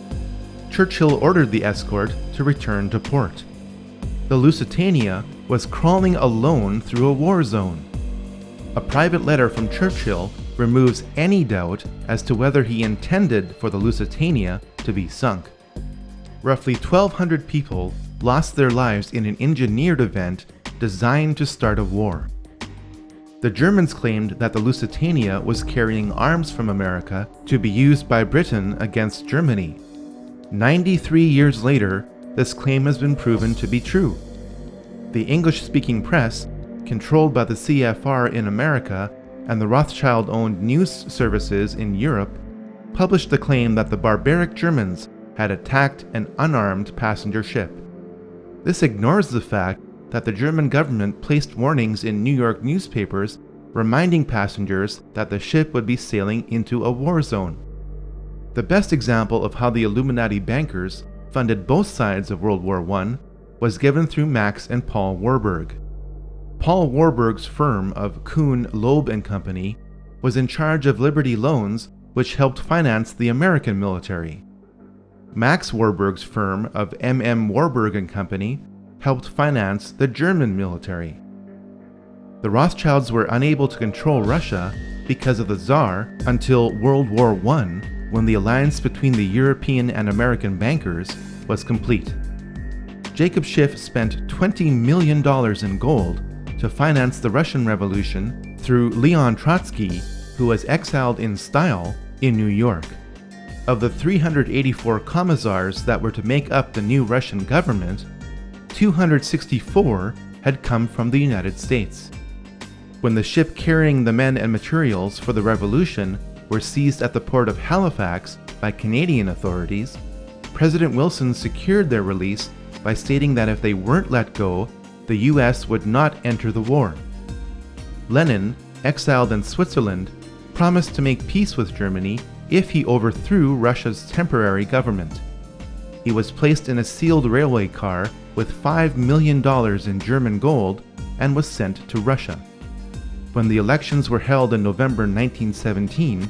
Speaker 11: Churchill ordered the escort to return to port. The Lusitania was crawling alone through a war zone. A private letter from Churchill removes any doubt as to whether he intended for the Lusitania to be sunk. Roughly 1,200 people lost their lives in an engineered event designed to start a war. The Germans claimed that the Lusitania was carrying arms from America to be used by Britain against Germany. 93 years later, this claim has been proven to be true. The English-speaking press, controlled by the CFR in America and the Rothschild-owned news services in Europe, published the claim that the barbaric Germans had attacked an unarmed passenger ship. This ignores the fact that the German government placed warnings in New York newspapers reminding passengers that the ship would be sailing into a war zone. The best example of how the Illuminati bankers funded both sides of World War I was given through Max and Paul Warburg. Paul Warburg's firm of Kuhn, Loeb & Company was in charge of Liberty Loans, which helped finance the American military. Max Warburg's firm of M.M. Warburg & Company helped finance the German military. The Rothschilds were unable to control Russia because of the Tsar until World War I, when the alliance between the European and American bankers was complete. Jacob Schiff spent $20 million in gold to finance the Russian Revolution through Leon Trotsky, who was exiled in style in New York. Of the 384 commissars that were to make up the new Russian government, 264 had come from the United States. When the ship carrying the men and materials for the revolution were seized at the port of Halifax by Canadian authorities, President Wilson secured their release by stating that if they weren't let go, the US would not enter the war. Lenin, exiled in Switzerland, promised to make peace with Germany if he overthrew Russia's temporary government. He was placed in a sealed railway car with $5 million in German gold and was sent to Russia. When the elections were held in November 1917,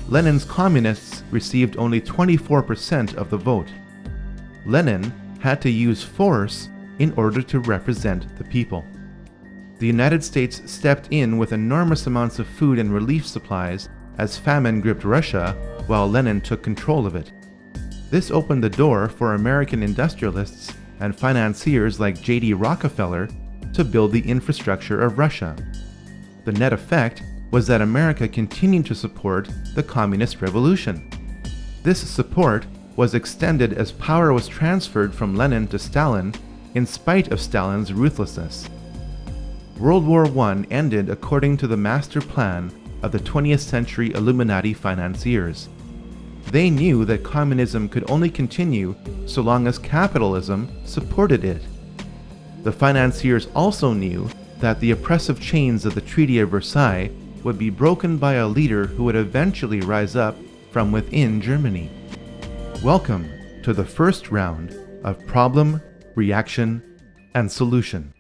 Speaker 11: Lenin's communists received only 24% of the vote. Lenin had to use force in order to represent the people. The United States stepped in with enormous amounts of food and relief supplies as famine gripped Russia while Lenin took control of it. This opened the door for American industrialists and financiers like J.D. Rockefeller to build the infrastructure of Russia. The net effect was that America continued to support the communist revolution. This support was extended as power was transferred from Lenin to Stalin in spite of Stalin's ruthlessness. World War I ended according to the master plan of the 20th century Illuminati financiers. They knew that communism could only continue so long as capitalism supported it. The financiers also knew that the oppressive chains of the Treaty of Versailles would be broken by a leader who would eventually rise up from within Germany. Welcome to the first round of Problem, Reaction, and Solution.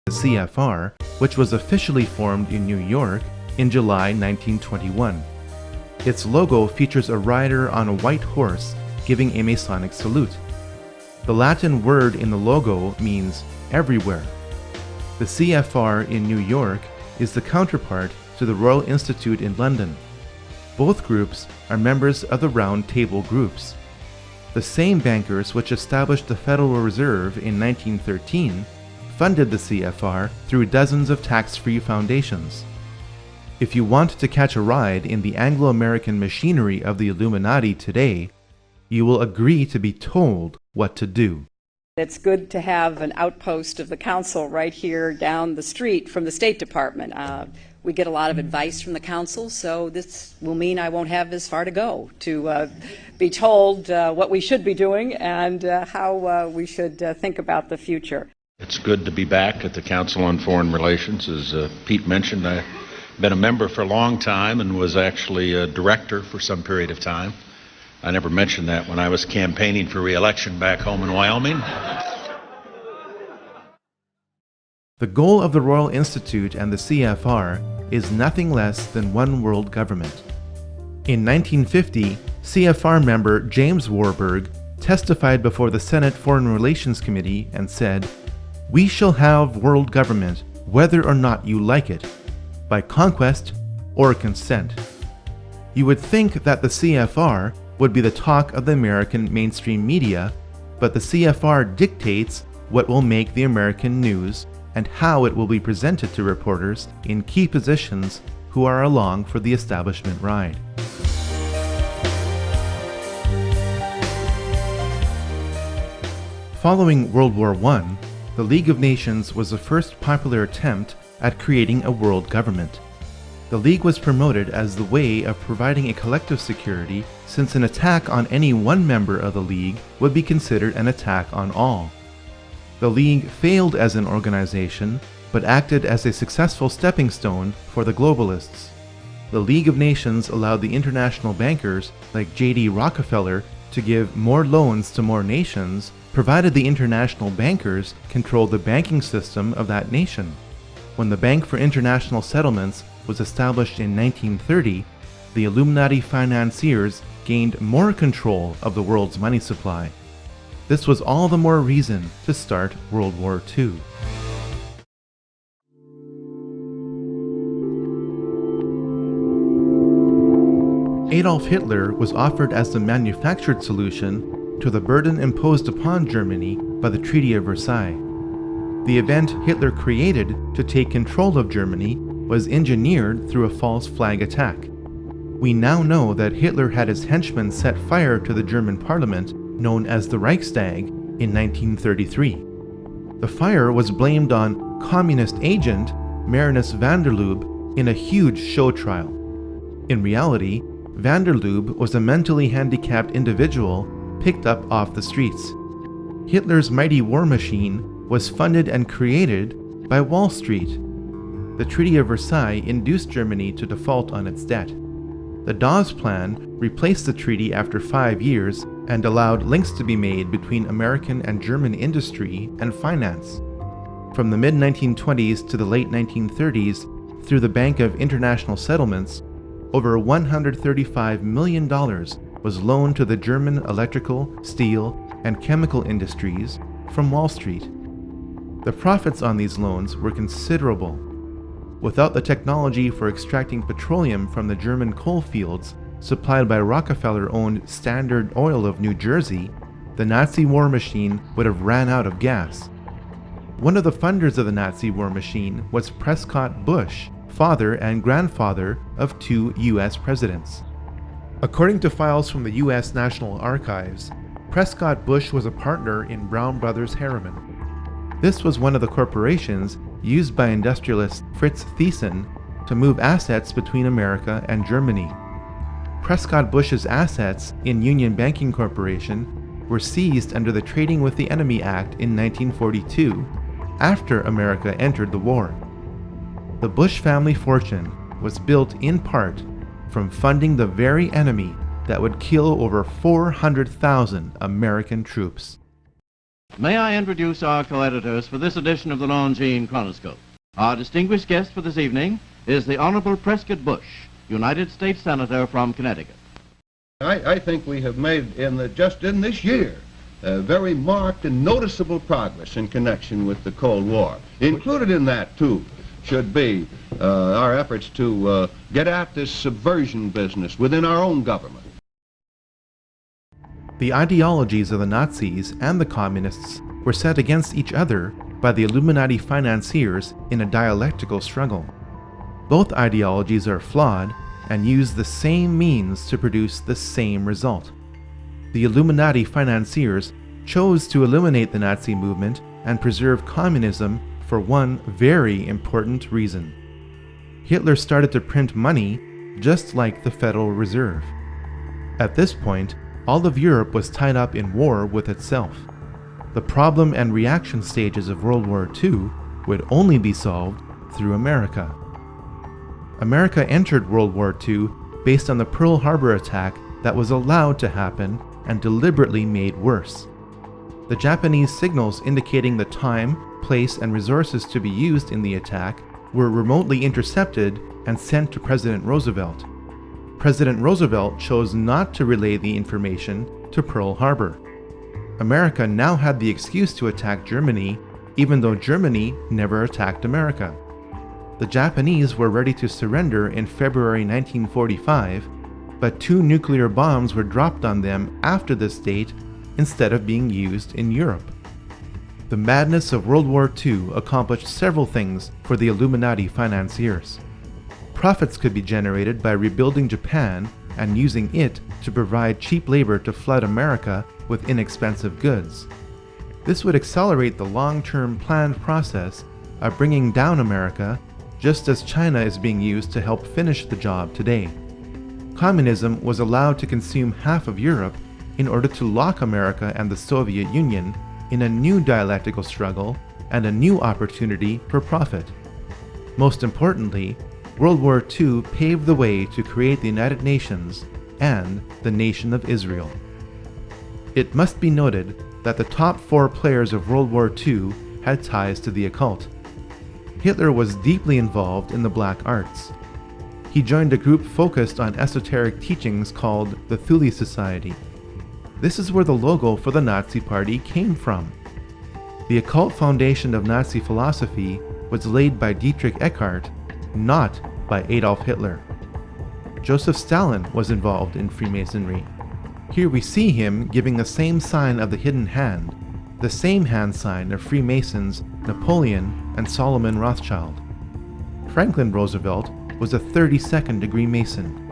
Speaker 11: The CFR, which was officially formed in New York in July 1921. Its logo features a rider on a white horse giving a Masonic salute. The Latin word in the logo means everywhere. The CFR in New York is the counterpart to the Royal Institute in London. Both groups are members of the Round Table groups. The same bankers which established the Federal Reserve in 1913 funded the CFR through dozens of tax-free foundations. If you want to catch a ride in the Anglo-American machinery of the Illuminati today, you will agree to be told what to do.
Speaker 14: It's good to have an outpost of the council right here down the street from the State Department. We get a lot of advice from the council, so this will mean I won't have as far to go to be told what we should be doing and how we should think about the future.
Speaker 3: It's good to be back at the Council on Foreign Relations. As Pete mentioned, I've been a member for a long time and was actually a director for some period of time. I never mentioned that when I was campaigning for re-election back home in Wyoming.
Speaker 11: The goal of the Royal Institute and the CFR is nothing less than one world government. In 1950, CFR member James Warburg testified before the Senate Foreign Relations Committee and said, "We shall have world government whether or not you like it, by conquest or consent." You would think that the CFR would be the talk of the American mainstream media, but the CFR dictates what will make the American news and how it will be presented to reporters in key positions who are along for the establishment ride. Following World War I, the League of Nations was the first popular attempt at creating a world government. The League was promoted as the way of providing a collective security, since an attack on any one member of the League would be considered an attack on all. The League failed as an organization, but acted as a successful stepping stone for the globalists. The League of Nations allowed the international bankers like J.D. Rockefeller to give more loans to more nations, provided the international bankers controlled the banking system of that nation. When the Bank for International Settlements was established in 1930, the Illuminati financiers gained more control of the world's money supply. This was all the more reason to start World War II. Adolf Hitler was offered as the manufactured solution to the burden imposed upon Germany by the Treaty of Versailles. The event Hitler created to take control of Germany was engineered through a false flag attack. We now know that Hitler had his henchmen set fire to the German parliament, known as the Reichstag, in 1933. The fire was blamed on communist agent Marinus van der Lubbe in a huge show trial. In reality, van der Lubbe was a mentally handicapped individual picked up off the streets. Hitler's mighty war machine was funded and created by Wall Street. The Treaty of Versailles induced Germany to default on its debt. The Dawes Plan replaced the treaty after 5 years and allowed links to be made between American and German industry and finance. From the mid-1920s to the late 1930s, through the Bank of International Settlements, over $135 million was loaned to the German electrical, steel, and chemical industries from Wall Street. The profits on these loans were considerable. Without the technology for extracting petroleum from the German coal fields supplied by Rockefeller-owned Standard Oil of New Jersey, the Nazi war machine would have ran out of gas. One of the funders of the Nazi war machine was Prescott Bush, father and grandfather of 2 U.S. presidents. According to files from the U.S. National Archives, Prescott Bush was a partner in Brown Brothers Harriman. This was one of the corporations used by industrialist Fritz Thyssen to move assets between America and Germany. Prescott Bush's assets in Union Banking Corporation were seized under the Trading with the Enemy Act in 1942, after America entered the war. The Bush family fortune was built in part from funding the very enemy that would kill over 400,000 American troops.
Speaker 15: May I introduce our co-editors for this edition of the Longines Chronoscope. Our distinguished guest for this evening is the Honorable Prescott Bush, United States Senator from Connecticut.
Speaker 16: I think we have made, just in this year, very marked and noticeable progress in connection with the Cold War. Included in that, too, should be our efforts to get at this subversion business within our own government.
Speaker 11: The ideologies of the Nazis and the Communists were set against each other by the Illuminati financiers in a dialectical struggle. Both ideologies are flawed and use the same means to produce the same result. The Illuminati financiers chose to eliminate the Nazi movement and preserve communism for one very important reason. Hitler started to print money just like the Federal Reserve. At this point, all of Europe was tied up in war with itself. The problem and reaction stages of World War II would only be solved through America. America entered World War II based on the Pearl Harbor attack that was allowed to happen and deliberately made worse. The Japanese signals indicating the time, place, and resources to be used in the attack were remotely intercepted and sent to President Roosevelt. President Roosevelt chose not to relay the information to Pearl Harbor. America now had the excuse to attack Germany, even though Germany never attacked America. The Japanese were ready to surrender in February 1945, but 2 nuclear bombs were dropped on them after this date instead of being used in Europe. The madness of World War II accomplished several things for the Illuminati financiers. Profits could be generated by rebuilding Japan and using it to provide cheap labor to flood America with inexpensive goods. This would accelerate the long-term planned process of bringing down America, just as China is being used to help finish the job today. Communism was allowed to consume half of Europe in order to lock America and the Soviet Union in a new dialectical struggle and a new opportunity for profit. Most importantly, World War II paved the way to create the United Nations and the Nation of Israel. It must be noted that the top 4 players of World War II had ties to the occult. Hitler was deeply involved in the black arts. He joined a group focused on esoteric teachings called the Thule Society. This is where the logo for the Nazi Party came from. The occult foundation of Nazi philosophy was laid by Dietrich Eckart, not by Adolf Hitler. Joseph Stalin was involved in Freemasonry. Here we see him giving the same sign of the hidden hand, the same hand sign of Freemasons Napoleon and Solomon Rothschild. Franklin Roosevelt was a 32nd degree Mason.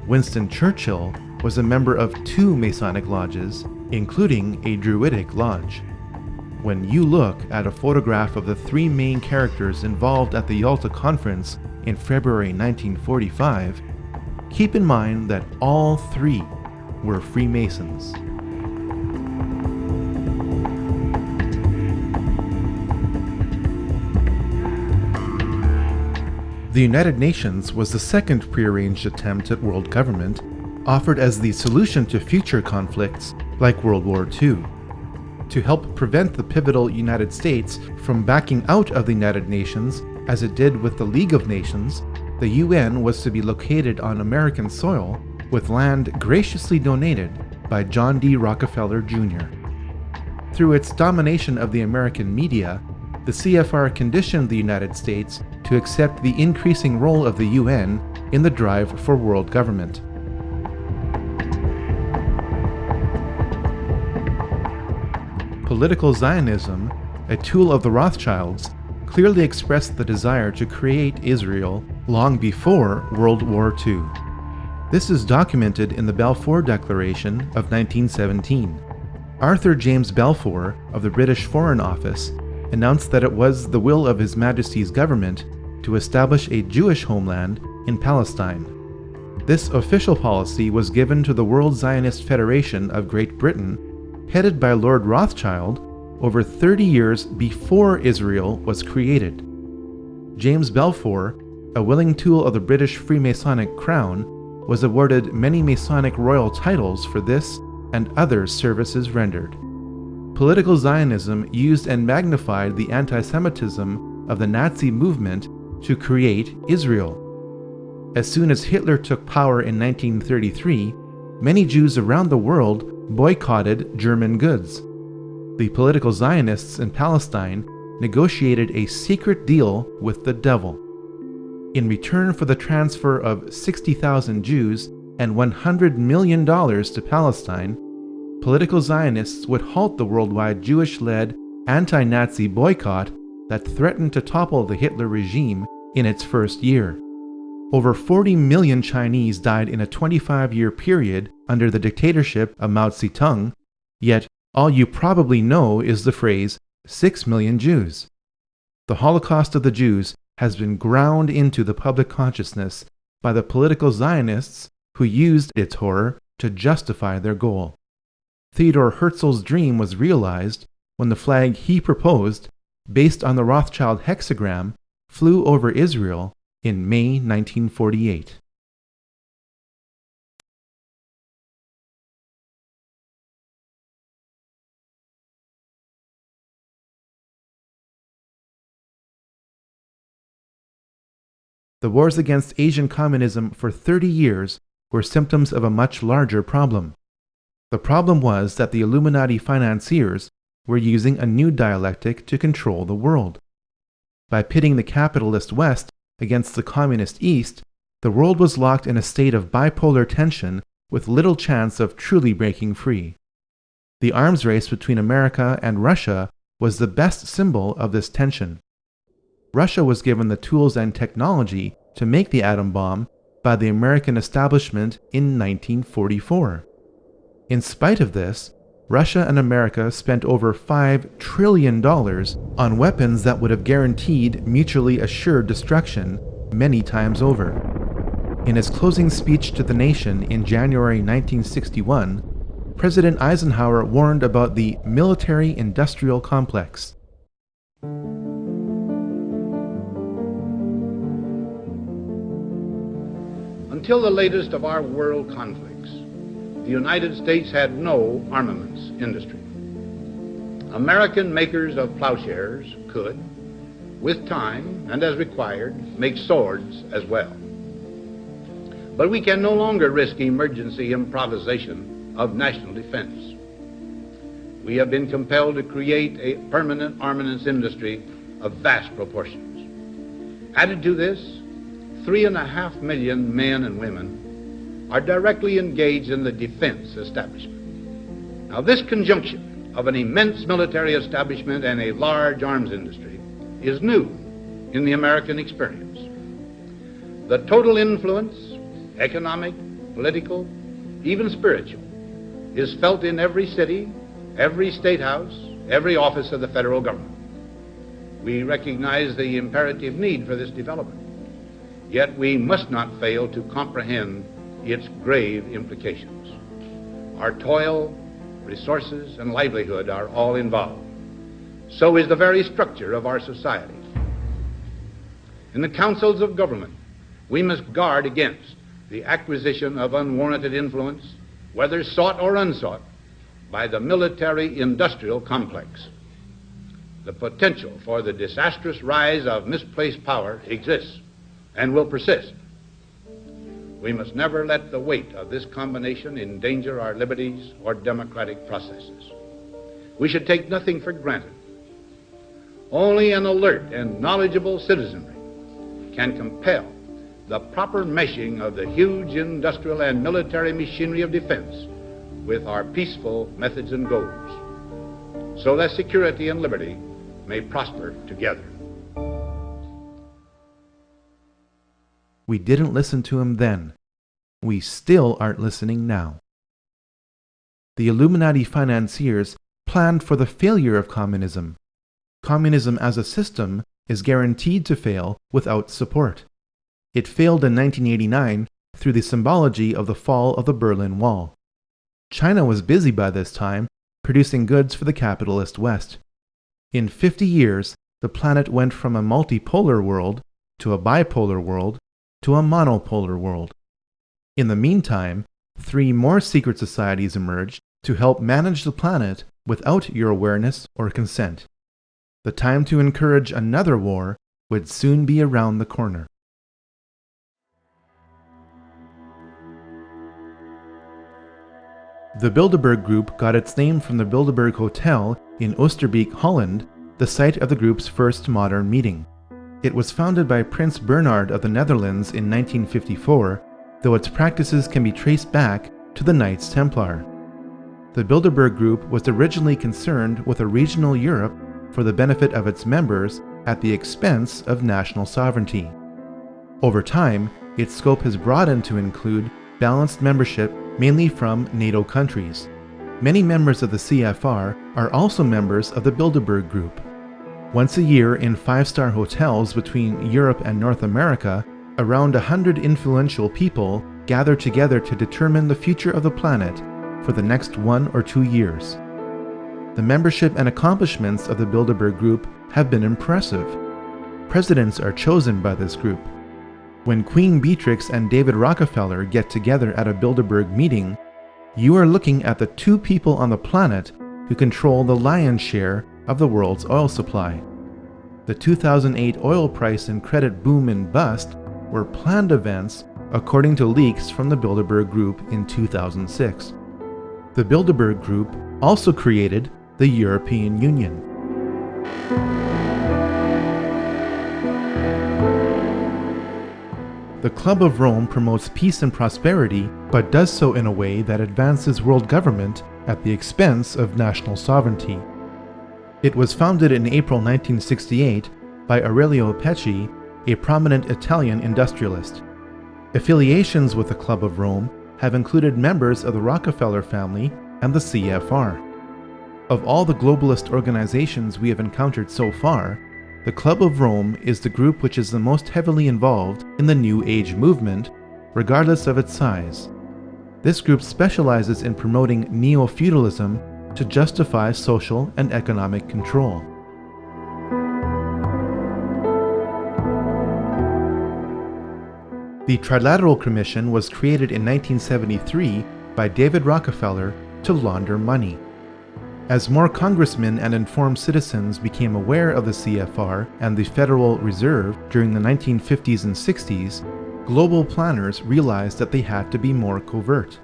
Speaker 11: Winston Churchill was a member of 2 Masonic lodges, including a Druidic lodge. When you look at a photograph of the 3 main characters involved at the Yalta Conference in February 1945, keep in mind that all 3 were Freemasons. The United Nations was the second prearranged attempt at world government, offered as the solution to future conflicts like World War II. To help prevent the pivotal United States from backing out of the United Nations, as it did with the League of Nations, the UN was to be located on American soil with land graciously donated by John D. Rockefeller Jr. Through its domination of the American media, the CFR conditioned the United States to accept the increasing role of the UN in the drive for world government. Political Zionism, a tool of the Rothschilds, clearly expressed the desire to create Israel long before World War II. This is documented in the Balfour Declaration of 1917. Arthur James Balfour of the British Foreign Office announced that it was the will of His Majesty's government to establish a Jewish homeland in Palestine. This official policy was given to the World Zionist Federation of Great Britain, headed by Lord Rothschild, over 30 years before Israel was created. James Balfour, a willing tool of the British Freemasonic crown, was awarded many Masonic royal titles for this and other services rendered. Political Zionism used and magnified the anti-Semitism of the Nazi movement to create Israel. As soon as Hitler took power in 1933, many Jews around the world boycotted German goods. The political Zionists in Palestine negotiated a secret deal with the devil. In return for the transfer of 60,000 Jews and $100 million to Palestine, political Zionists would halt the worldwide Jewish-led anti-Nazi boycott that threatened to topple the Hitler regime in its first year. Over 40 million Chinese died in a 25-year period under the dictatorship of Mao Zedong, yet all you probably know is the phrase 6 million Jews. The Holocaust of the Jews has been ground into the public consciousness by the political Zionists who used its horror to justify their goal. Theodor Herzl's dream was realized when the flag he proposed, based on the Rothschild hexagram, flew over Israel in May 1948. The wars against Asian communism for 30 years were symptoms of a much larger problem. The problem was that the Illuminati financiers were using a new dialectic to control the world. By pitting the capitalist West against the communist East, the world was locked in a state of bipolar tension with little chance of truly breaking free. The arms race between America and Russia was the best symbol of this tension. Russia was given the tools and technology to make the atom bomb by the American establishment in 1944. In spite of this, Russia and America spent over $5 trillion on weapons that would have guaranteed mutually assured destruction many times over. In his closing speech to the nation in January 1961, President Eisenhower warned about the military-industrial complex.
Speaker 17: Until the latest of our world conflicts, the United States had no armaments industry. American makers of plowshares could, with time and as required, make swords as well. But we can no longer risk emergency improvisation of national defense. We have been compelled to create a permanent armaments industry of vast proportions. Added to this, 3.5 million men and women are directly engaged in the defense establishment. Now, this conjunction of an immense military establishment and a large arms industry is new in the American experience. The total influence, economic, political, even spiritual, is felt in every city, every state house, every office of the federal government. We recognize the imperative need for this development, yet we must not fail to comprehend its grave implications. Our toil, resources, and livelihood are all involved. So is the very structure of our society. In the councils of government, we must guard against the acquisition of unwarranted influence, whether sought or unsought, by the military-industrial complex. The potential for the disastrous rise of misplaced power exists and will persist. We must never let the weight of this combination endanger our liberties or democratic processes. We should take nothing for granted. Only an alert and knowledgeable citizenry can compel the proper meshing of the huge industrial and military machinery of defense with our peaceful methods and goals, so that security and liberty may prosper together.
Speaker 11: We didn't listen to him then. We still aren't listening now. The Illuminati financiers planned for the failure of communism. Communism as a system is guaranteed to fail without support. It failed in 1989 through the symbology of the fall of the Berlin Wall. China was busy by this time producing goods for the capitalist West. In 50 years, the planet went from a multipolar world to a bipolar world to a monopolar world. In the meantime, 3 more secret societies emerged to help manage the planet without your awareness or consent. The time to encourage another war would soon be around the corner. The Bilderberg Group got its name from the Bilderberg Hotel in Oosterbeek, Holland, the site of the group's first modern meeting. It was founded by Prince Bernhard of the Netherlands in 1954, though its practices can be traced back to the Knights Templar. The Bilderberg Group was originally concerned with a regional Europe for the benefit of its members at the expense of national sovereignty. Over time, its scope has broadened to include balanced membership mainly from NATO countries. Many members of the CFR are also members of the Bilderberg Group. Once a year in 5-star hotels between Europe and North America, around 100 influential people gather together to determine the future of the planet for the next 1 or 2 years. The membership and accomplishments of the Bilderberg Group have been impressive. Presidents are chosen by this group. When Queen Beatrix and David Rockefeller get together at a Bilderberg meeting, you are looking at the 2 people on the planet who control the lion's share of the world's oil supply. The 2008 oil price and credit boom and bust were planned events according to leaks from the Bilderberg Group in 2006. The Bilderberg Group also created the European Union. The Club of Rome promotes peace and prosperity, but does so in a way that advances world government at the expense of national sovereignty. It was founded in April 1968 by Aurelio Pecci, a prominent Italian industrialist. Affiliations with the Club of Rome have included members of the Rockefeller family and the CFR. Of all the globalist organizations we have encountered so far, the Club of Rome is the group which is the most heavily involved in the New Age movement, regardless of its size. This group specializes in promoting neo-feudalism to justify social and economic control. The Trilateral Commission was created in 1973 by David Rockefeller to launder money. As more congressmen and informed citizens became aware of the CFR and the Federal Reserve during the 1950s and 60s, global planners realized that they had to be more covert.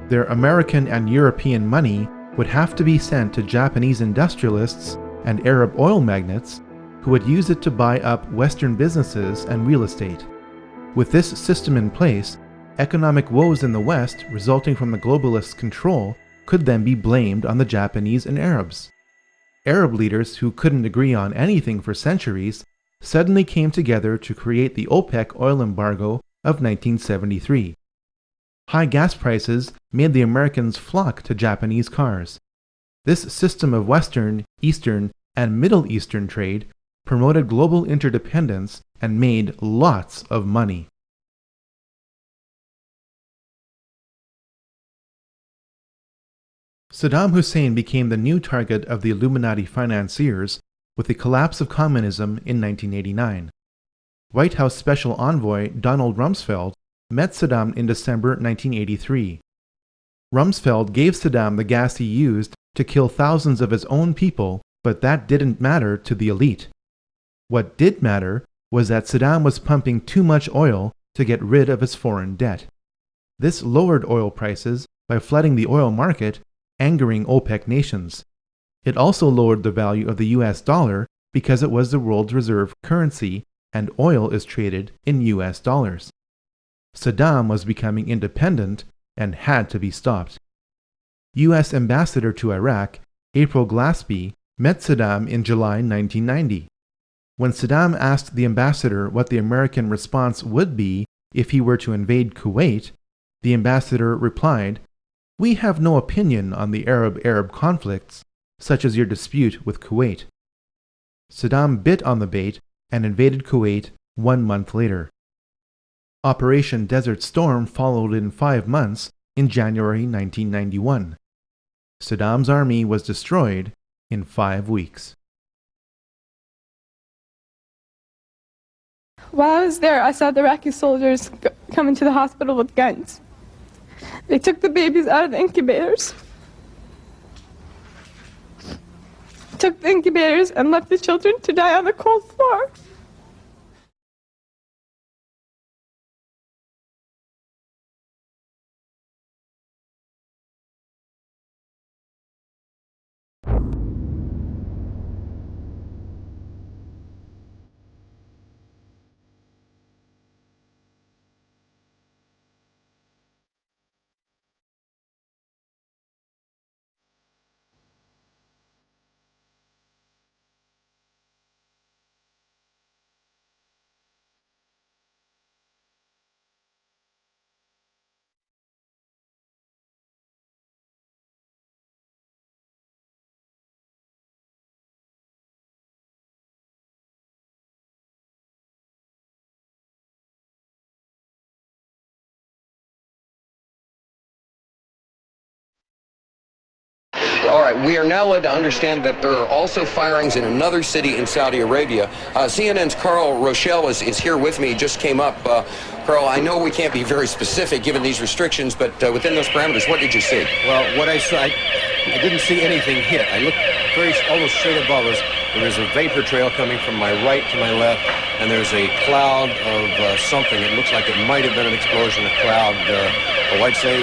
Speaker 11: Their American and European money would have to be sent to Japanese industrialists and Arab oil magnates who would use it to buy up Western businesses and real estate. With this system in place, economic woes in the West resulting from the globalists' control could then be blamed on the Japanese and Arabs. Arab leaders who couldn't agree on anything for centuries suddenly came together to create the OPEC oil embargo of 1973. High gas prices made the Americans flock to Japanese cars. This system of Western, Eastern, and Middle Eastern trade promoted global interdependence and made lots of money. Saddam Hussein became the new target of the Illuminati financiers with the collapse of communism in 1989. White House Special Envoy Donald Rumsfeld met Saddam in December 1983. Rumsfeld gave Saddam the gas he used to kill thousands of his own people, but that didn't matter to the elite. What did matter was that Saddam was pumping too much oil to get rid of his foreign debt. This lowered oil prices by flooding the oil market, angering OPEC nations. It also lowered the value of the US dollar because it was the world's reserve currency and oil is traded in US dollars. Saddam was becoming independent and had to be stopped. US Ambassador to Iraq, April Glaspie, met Saddam in July 1990. When Saddam asked the ambassador what the American response would be if he were to invade Kuwait, the ambassador replied, "We have no opinion on the Arab-Arab conflicts, such as your dispute with Kuwait." Saddam bit on the bait and invaded Kuwait 1 month later. Operation Desert Storm followed in 5 months in January 1991. Saddam's army was destroyed in 5 weeks.
Speaker 18: While I was there, I saw the Iraqi soldiers come into the hospital with guns. They took the babies out of the incubators, took the incubators and left the children to die on the cold floor.
Speaker 19: All right, we are now led to understand that there are also firings in another city in Saudi Arabia. CNN's Carl Rochelle is here with me, just came up. Carl, I know we can't be very specific given these restrictions, but within those parameters, what did you see?
Speaker 20: Well, what I saw, I didn't see anything hit. I looked almost straight above us, and there's a vapor trail coming from my right to my left, and there's a cloud of something. It looks like it might have been an explosion, a cloud. I'd say...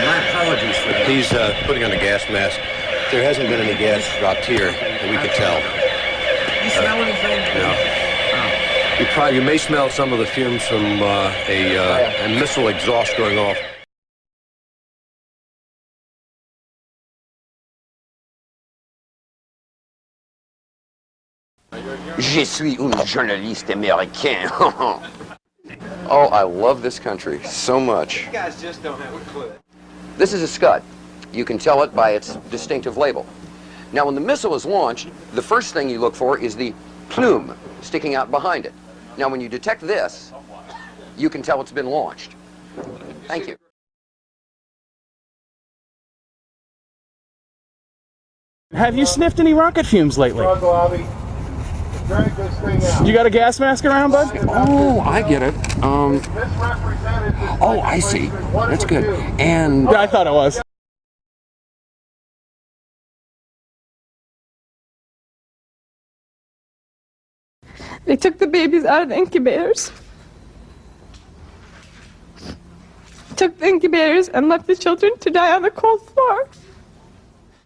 Speaker 20: My apologies for that. He's putting on a gas mask. There hasn't been any gas dropped here that we could tell. You smell anything? No. You may smell some of the fumes from a missile exhaust going off.
Speaker 19: Je suis un journaliste américain. Oh, I love this country so much.
Speaker 20: You guys just don't have a clue.
Speaker 19: This is a Scud. You can tell it by its distinctive label. Now, when the missile is launched, the first thing you look for is the plume sticking out behind it. Now, when you detect this, you can tell it's been launched. Thank you.
Speaker 21: Have you sniffed any rocket fumes lately? You got a gas mask around, bud?
Speaker 19: Oh, I get it. Oh, I see. That's good. And
Speaker 21: yeah, I thought it was.
Speaker 18: They took the babies out of the incubators, took the incubators and left the children to die on the cold floor.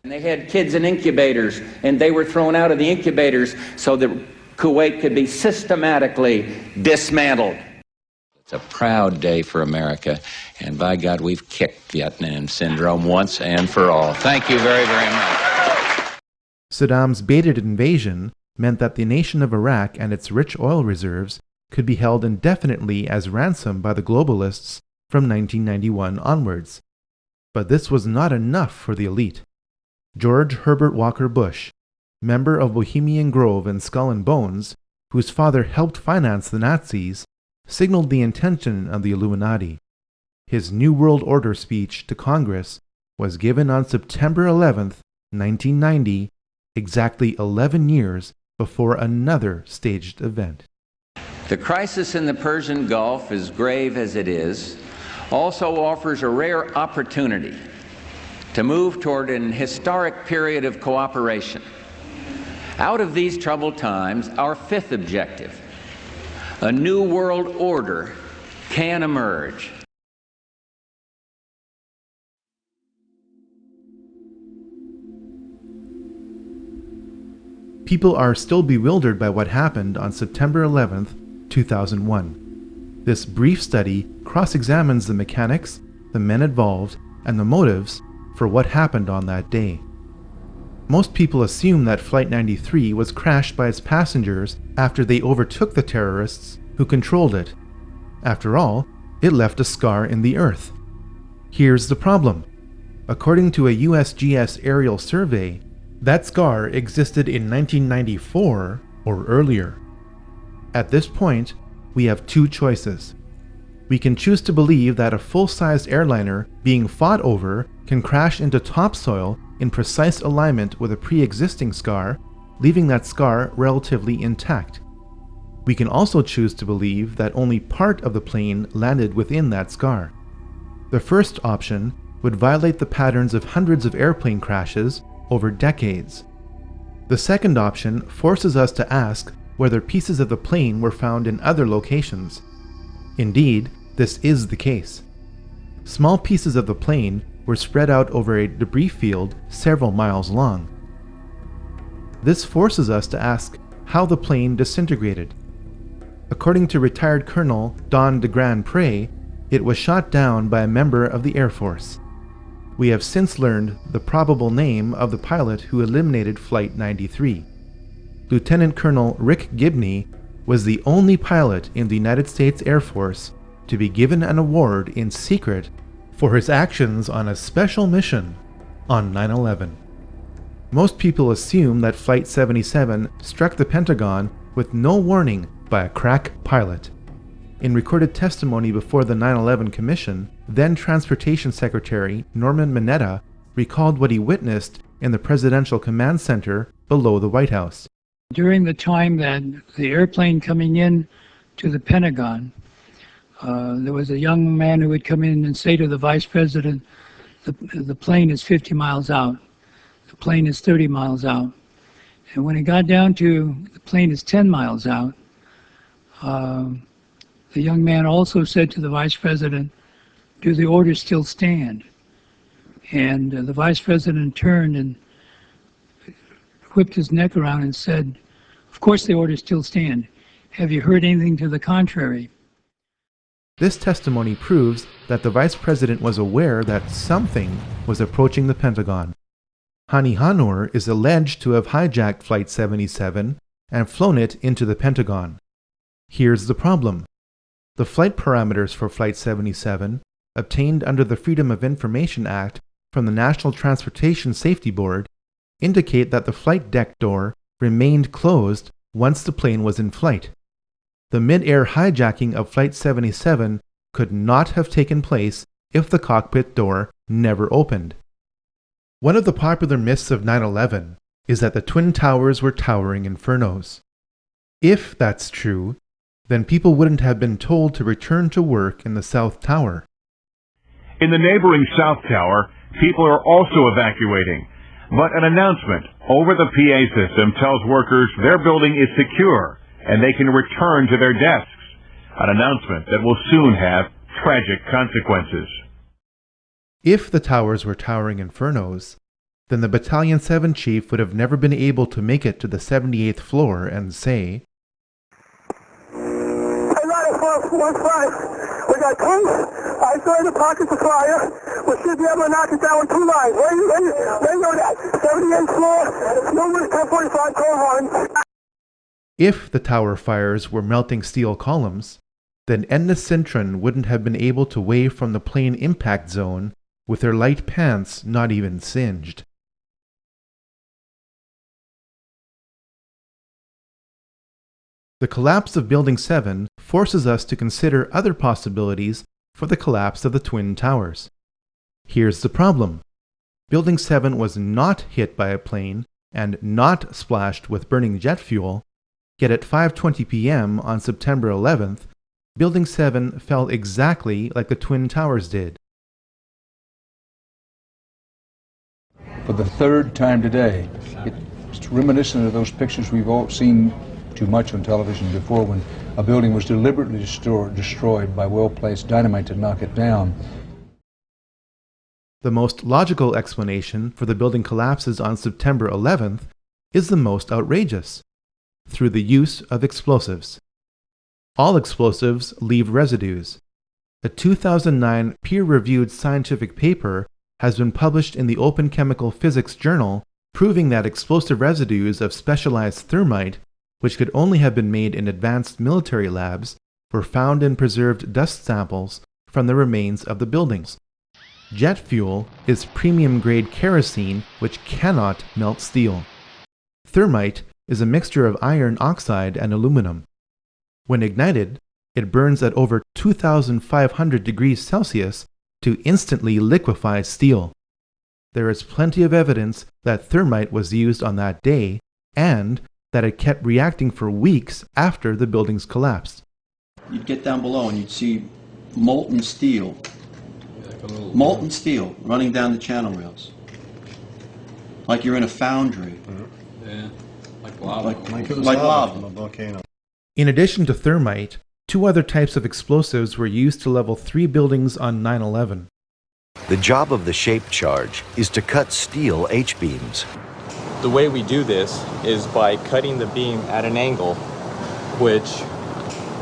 Speaker 2: And they had kids in incubators, and they were thrown out of the incubators so that Kuwait could be systematically dismantled.
Speaker 1: It's a proud day for America, and by God, we've kicked Vietnam syndrome once and for all. Thank you very, very much.
Speaker 11: Saddam's baited invasion meant that the nation of Iraq and its rich oil reserves could be held indefinitely as ransom by the globalists from 1991 onwards. But this was not enough for the elite. George Herbert Walker Bush, member of Bohemian Grove and Skull and Bones, whose father helped finance the Nazis, signaled the intention of the Illuminati. His New World Order speech to Congress was given on September 11, 1990, exactly 11 years before another staged event.
Speaker 2: The crisis in the Persian Gulf, as grave as it is, also offers a rare opportunity to move toward an historic period of cooperation. Out of these troubled times, our fifth objective, a new world order, can emerge.
Speaker 11: People are still bewildered by what happened on September 11, 2001. This brief study cross-examines the mechanics, the men involved, and the motives for what happened on that day. Most people assume that Flight 93 was crashed by its passengers after they overtook the terrorists who controlled it. After all, it left a scar in the earth. Here's the problem. According to a USGS aerial survey, that scar existed in 1994 or earlier. At this point, we have two choices. We can choose to believe that a full-sized airliner being fought over can crash into topsoil in precise alignment with a pre-existing scar, leaving that scar relatively intact. We can also choose to believe that only part of the plane landed within that scar. The first option would violate the patterns of hundreds of airplane crashes over decades. The second option forces us to ask whether pieces of the plane were found in other locations. Indeed, this is the case. Small pieces of the plane were spread out over a debris field several miles long. This forces us to ask how the plane disintegrated. According to retired Colonel Don de Grand Pré, it was shot down by a member of the Air Force. We have since learned the probable name of the pilot who eliminated Flight 93. Lieutenant Colonel Rick Gibney was the only pilot in the United States Air Force to be given an award in secret for his actions on a special mission on 9/11. Most people assume that Flight 77 struck the Pentagon with no warning by a crack pilot. In recorded testimony before the 9/11 Commission, then Transportation Secretary Norman Mineta recalled what he witnessed in the Presidential Command Center below the White House.
Speaker 22: During the time that the airplane coming in to the Pentagon, there was a young man who would come in and say to the Vice President, the plane is 50 miles out, the plane is 30 miles out. And when it got down to the plane is 10 miles out, the young man also said to the Vice President, do the orders still stand? And the Vice President turned and whipped his neck around and said, of course the orders still stand. Have you heard anything to the contrary?
Speaker 11: This testimony proves that the Vice President was aware that something was approaching the Pentagon. Hani Hannour is alleged to have hijacked Flight 77 and flown it into the Pentagon. Here's the problem. The flight parameters for Flight 77, obtained under the Freedom of Information Act from the National Transportation Safety Board, indicate that the flight deck door remained closed once the plane was in flight. The mid-air hijacking of Flight 77 could not have taken place if the cockpit door never opened. One of the popular myths of 9/11 is that the Twin Towers were towering infernos. If that's true, then people wouldn't have been told to return to work in the South Tower.
Speaker 23: In the neighboring South Tower, people are also evacuating, but an announcement over the PA system tells workers their building is secure and they can return to their desks, an announcement that will soon have tragic consequences.
Speaker 11: If the towers were towering infernos, then the Battalion 7 chief would have never been able to make it to the 78th floor and say,
Speaker 4: We got tanks, isolated pockets of fire. We should be able to knock it down with 2 lines. Where you know that? 78th floor, numerous 1045 coal lines.
Speaker 11: If the tower fires were melting steel columns, then Edna Sintron wouldn't have been able to wave from the plane impact zone with her light pants not even singed. The collapse of Building 7 forces us to consider other possibilities for the collapse of the Twin Towers. Here's the problem. Building 7 was not hit by a plane and not splashed with burning jet fuel, yet at 5:20 p.m. on September 11th, Building 7 fell exactly like the Twin Towers did.
Speaker 6: For the third time today, it's reminiscent of those pictures we've all seen too much on television before, when a building was deliberately destroyed by well-placed dynamite to knock it down.
Speaker 11: The most logical explanation for the building collapses on September 11th is the most outrageous: through the use of explosives. All explosives leave residues. A 2009 peer-reviewed scientific paper has been published in the Open Chemical Physics Journal proving that explosive residues of specialized thermite, which could only have been made in advanced military labs, were found in preserved dust samples from the remains of the buildings. Jet fuel is premium-grade kerosene which cannot melt steel. Thermite is a mixture of iron oxide and aluminum. When ignited, it burns at over 2,500 degrees Celsius to instantly liquefy steel. There is plenty of evidence that thermite was used on that day and that it kept reacting for weeks after the buildings collapsed.
Speaker 7: You'd get down below and you'd see molten steel running down the channel rails. Like you're in a foundry.
Speaker 24: Yeah, like lava.
Speaker 7: Like lava.
Speaker 24: From a volcano.
Speaker 11: In addition to thermite, 2 other types of explosives were used to level 3 buildings on 9/11.
Speaker 25: The job of the shape charge is to cut steel H-beams.
Speaker 26: The way we do this is by cutting the beam at an angle, which,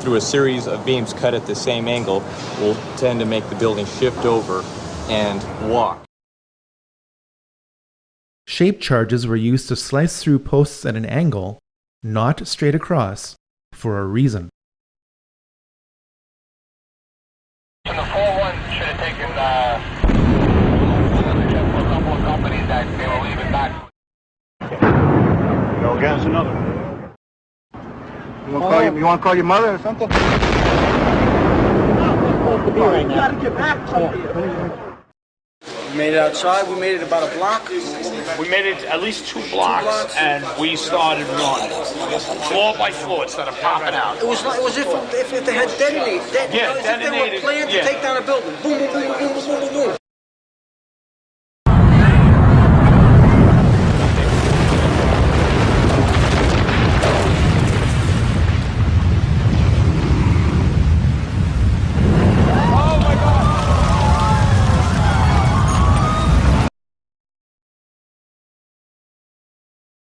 Speaker 26: through a series of beams cut at the same angle, will tend to make the building shift over and walk.
Speaker 11: Shape charges were used to slice through posts at an angle, not straight across, for a reason.
Speaker 4: And the 4-1 should have taken a couple of companies that they were leaving back.
Speaker 24: Go gas another. You want to call your mother or something?
Speaker 4: You gotta get back to here.
Speaker 27: We made it outside. We made it about a block.
Speaker 28: We made it at least 2 blocks, and we started running. Floor by floor, it started popping out.
Speaker 27: It was if they had detonated.
Speaker 28: Yeah,
Speaker 27: if they were planned to take down a building. Boom, boom, boom, boom, boom, boom, boom.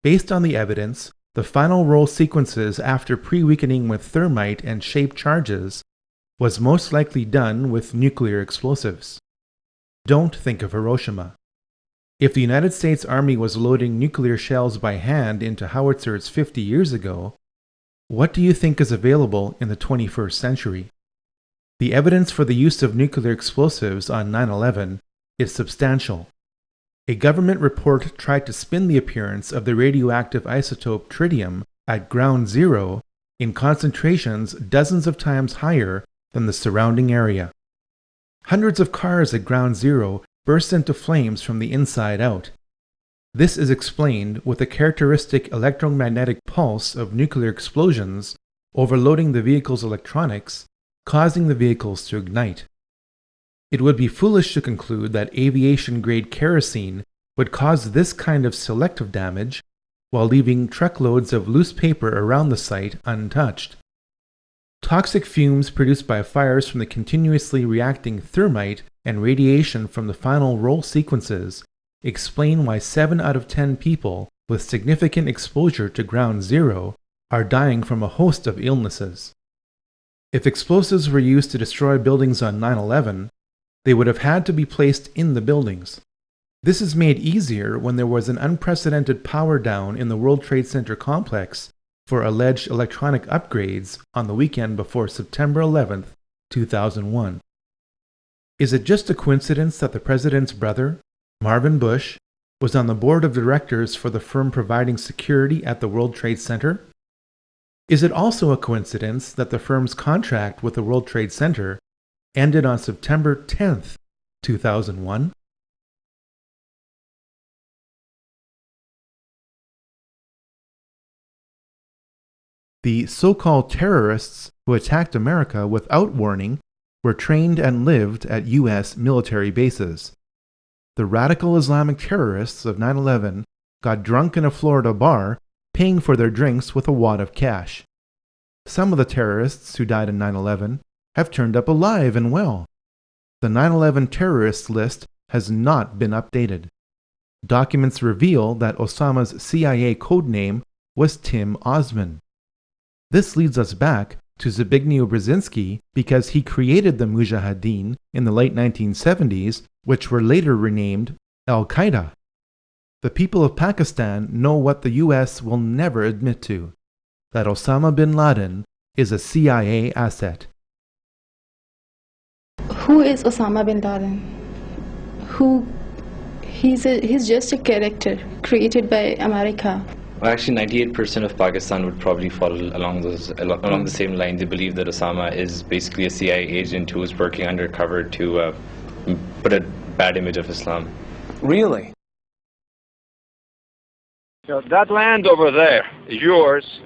Speaker 11: Based on the evidence, the final roll sequences after pre-weakening with thermite and shape charges was most likely done with nuclear explosives. Don't think of Hiroshima. If the United States Army was loading nuclear shells by hand into howitzers 50 years ago, what do you think is available in the 21st century? The evidence for the use of nuclear explosives on 9/11 is substantial. A government report tried to spin the appearance of the radioactive isotope tritium at ground zero in concentrations dozens of times higher than the surrounding area. Hundreds of cars at ground zero burst into flames from the inside out. This is explained with a characteristic electromagnetic pulse of nuclear explosions overloading the vehicle's electronics, causing the vehicles to ignite. It would be foolish to conclude that aviation-grade kerosene would cause this kind of selective damage while leaving truckloads of loose paper around the site untouched. Toxic fumes produced by fires from the continuously reacting thermite and radiation from the final roll sequences explain why 7 out of 10 people with significant exposure to ground zero are dying from a host of illnesses. If explosives were used to destroy buildings on 9/11, they would have had to be placed in the buildings. This is made easier when there was an unprecedented power down in the World Trade Center complex for alleged electronic upgrades on the weekend before September 11, 2001. Is it just a coincidence that the president's brother, Marvin Bush, was on the board of directors for the firm providing security at the World Trade Center? Is it also a coincidence that the firm's contract with the World Trade Center ended on September 10, 2001? The so-called terrorists who attacked America without warning were trained and lived at U.S. military bases. The radical Islamic terrorists of 9/11 got drunk in a Florida bar, paying for their drinks with a wad of cash. Some of the terrorists who died in 9/11 have turned up alive and well. The 9/11 terrorists list has not been updated. Documents reveal that Osama's CIA codename was Tim Osman. This leads us back to Zbigniew Brzezinski because he created the Mujahideen in the late 1970s, which were later renamed Al-Qaeda. The people of Pakistan know what the US will never admit to, that Osama bin Laden is a CIA asset.
Speaker 18: Who is Osama bin Laden? He's just a character created by America.
Speaker 3: Well, actually, 98% of Pakistan would probably follow along the same line. They believe that Osama is basically a CIA agent who is working undercover to put a bad image of Islam.
Speaker 21: Really?
Speaker 5: That land over there is yours.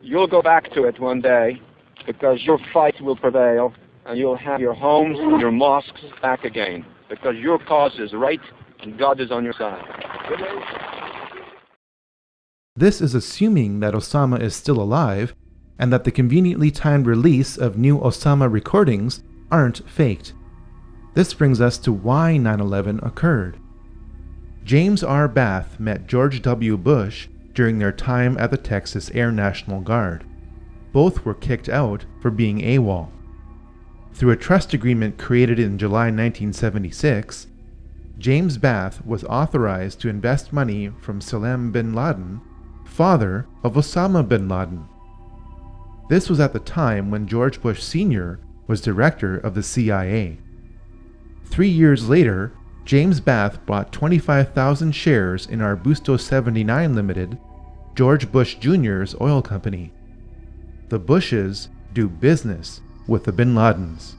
Speaker 5: You'll go back to it one day because your fight will prevail and you'll have your homes and your mosques back again because your cause is right and God is on your side. Good day.
Speaker 11: This is assuming that Osama is still alive and that the conveniently timed release of new Osama recordings aren't faked. This brings us to why 9/11 occurred. James R. Bath met George W. Bush during their time at the Texas Air National Guard. Both were kicked out for being AWOL. Through a trust agreement created in July 1976, James Bath was authorized to invest money from Salem bin Laden, father of Osama bin Laden. This was at the time when George Bush Sr. was director of the CIA. 3 years later, James Bath bought 25,000 shares in Arbusto 79 Limited, George Bush Jr.'s oil company. The Bushes do business with the bin Ladens.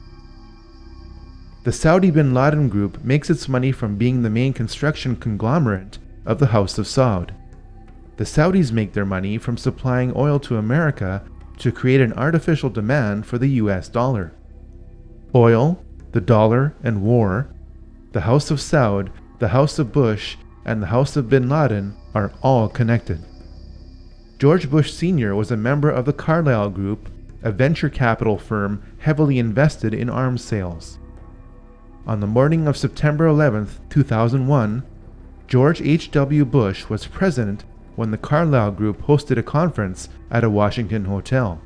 Speaker 11: The Saudi bin Laden Group makes its money from being the main construction conglomerate of the House of Saud. The Saudis make their money from supplying oil to America to create an artificial demand for the US dollar. Oil, the dollar, and war, the House of Saud, the House of Bush, and the House of bin Laden are all connected. George Bush Sr. was a member of the Carlyle Group, a venture capital firm heavily invested in arms sales. On the morning of September 11, 2001, George H.W. Bush was president when the Carlyle Group hosted a conference at a Washington hotel.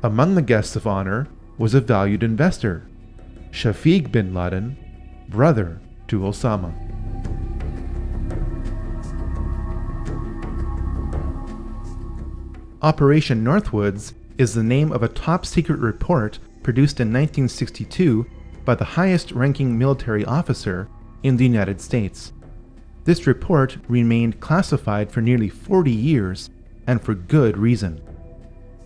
Speaker 11: Among the guests of honor was a valued investor, Shafiq bin Laden, brother to Osama. Operation Northwoods is the name of a top-secret report produced in 1962 by the highest-ranking military officer in the United States. This report remained classified for nearly 40 years, and for good reason.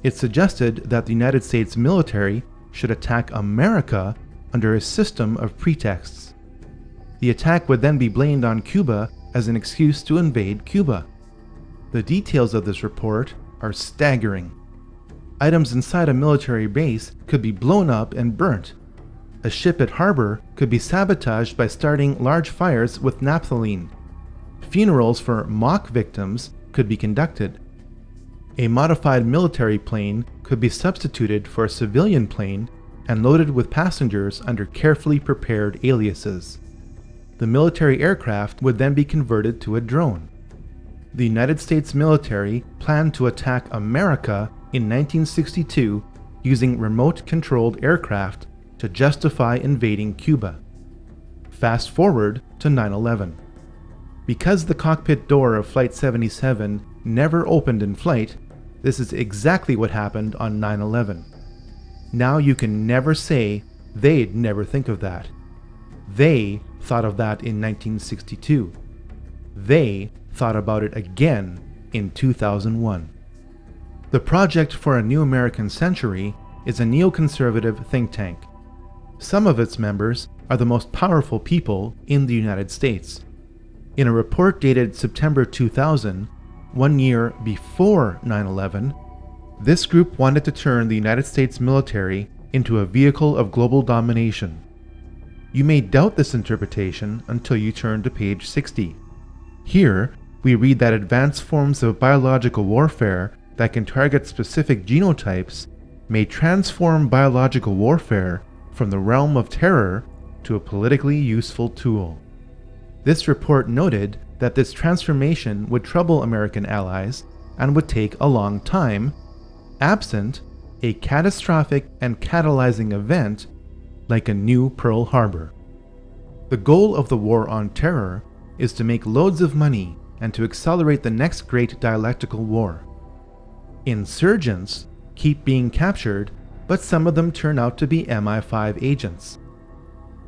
Speaker 11: It suggested that the United States military should attack America under a system of pretexts. The attack would then be blamed on Cuba as an excuse to invade Cuba. The details of this report are staggering. Items inside a military base could be blown up and burnt. A ship at harbor could be sabotaged by starting large fires with naphthalene. Funerals for mock victims could be conducted. A modified military plane could be substituted for a civilian plane and loaded with passengers under carefully prepared aliases. The military aircraft would then be converted to a drone. The United States military planned to attack America in 1962 using remote-controlled aircraft to justify invading Cuba. Fast forward to 9/11. Because the cockpit door of Flight 77 never opened in flight, this is exactly what happened on 9/11. Now you can never say they'd never think of that. They thought of that in 1962. They thought about it again in 2001. The Project for a New American Century is a neoconservative think tank. Some of its members are the most powerful people in the United States. In a report dated September 2000, 1 year before 9/11, this group wanted to turn the United States military into a vehicle of global domination. You may doubt this interpretation until you turn to page 60. Here, we read that advanced forms of biological warfare that can target specific genotypes may transform biological warfare from the realm of terror to a politically useful tool. This report noted that this transformation would trouble American allies and would take a long time, absent a catastrophic and catalyzing event like a new Pearl Harbor. The goal of the war on terror is to make loads of money and to accelerate the next great dialectical war. Insurgents keep being captured, but some of them turn out to be MI5 agents.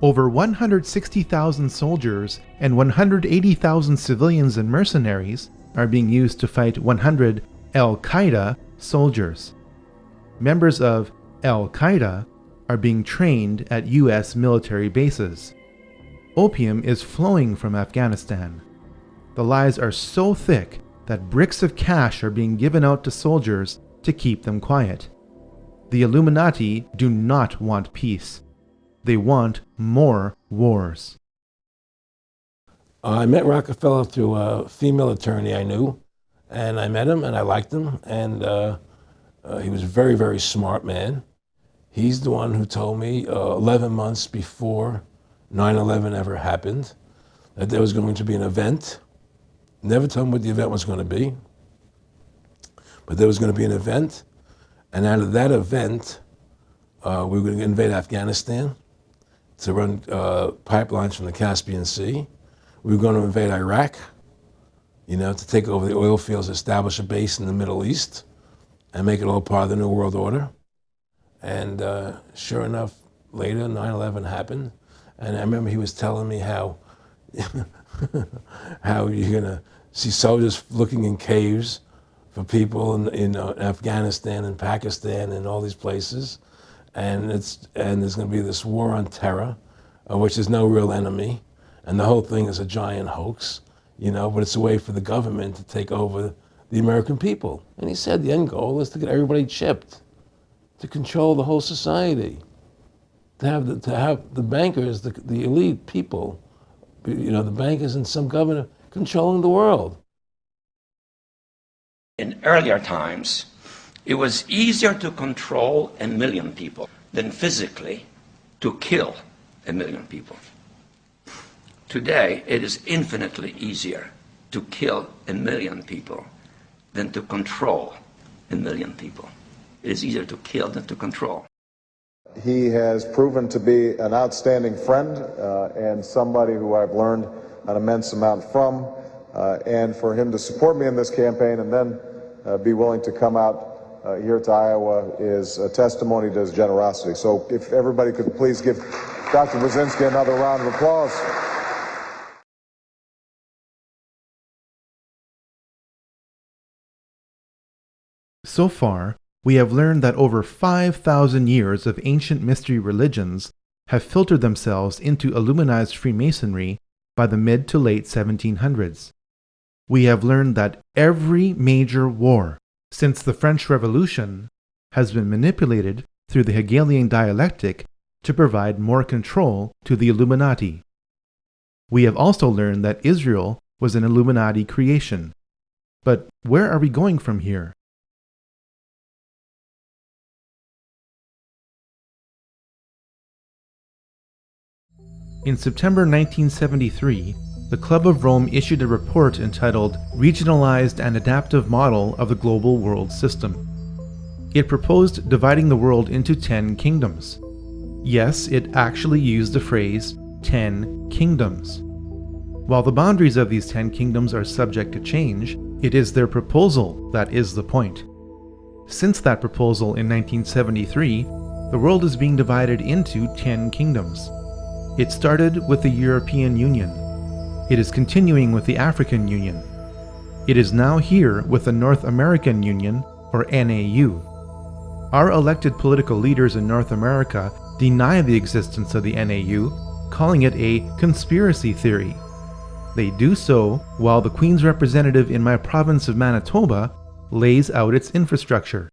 Speaker 11: Over 160,000 soldiers and 180,000 civilians and mercenaries are being used to fight 100 Al-Qaeda soldiers. Members of Al-Qaeda are being trained at US military bases. Opium is flowing from Afghanistan. The lies are so thick that bricks of cash are being given out to soldiers to keep them quiet. The Illuminati do not want peace. They want more wars.
Speaker 8: I met Rockefeller through a female attorney I knew, and I met him and I liked him, and he was a very, very smart man. He's the one who told me 11 months before 9/11 ever happened that there was going to be an event. Never told him what the event was going to be, but there was going to be an event, and out of that event, we were going to invade Afghanistan to run pipelines from the Caspian Sea. We were going to invade Iraq, to take over the oil fields, establish a base in the Middle East, and make it all part of the New World Order. And sure enough, later, 9/11 happened. And I remember he was telling me how you're going to see soldiers looking in caves for people in Afghanistan and Pakistan and all these places. And there's going to be this war on terror, which is no real enemy. And the whole thing is a giant hoax, but it's a way for the government to take over the American people. And he said the end goal is to get everybody chipped, to control the whole society, to have the bankers, the elite people, the bankers and some governor controlling the world.
Speaker 9: In earlier times, it was easier to control 1 million people than physically to kill 1 million people. Today, it is infinitely easier to kill 1 million people than to control 1 million people. It is easier to kill than to control.
Speaker 10: He has proven to be an outstanding friend and somebody who I've learned an immense amount from. And for him to support me in this campaign and then be willing to come out here to Iowa is a testimony to his generosity. So if everybody could please give Dr. Brzezinski another round of applause.
Speaker 11: So far, we have learned that over 5,000 years of ancient mystery religions have filtered themselves into Illuminized Freemasonry by the mid to late 1700s. We have learned that every major war since the French Revolution has been manipulated through the Hegelian dialectic to provide more control to the Illuminati. We have also learned that Israel was an Illuminati creation. But where are we going from here? In September 1973, the Club of Rome issued a report entitled Regionalized and Adaptive Model of the Global World System. It proposed dividing the world into 10 kingdoms. Yes, it actually used the phrase 10 kingdoms. While the boundaries of these 10 kingdoms are subject to change, it is their proposal that is the point. Since that proposal in 1973, the world is being divided into 10 kingdoms. It started with the European Union. It is continuing with the African Union. It is now here with the North American Union, or NAU. Our elected political leaders in North America deny the existence of the NAU, calling it a conspiracy theory. They do so while the Queen's representative in my province of Manitoba lays out its infrastructure.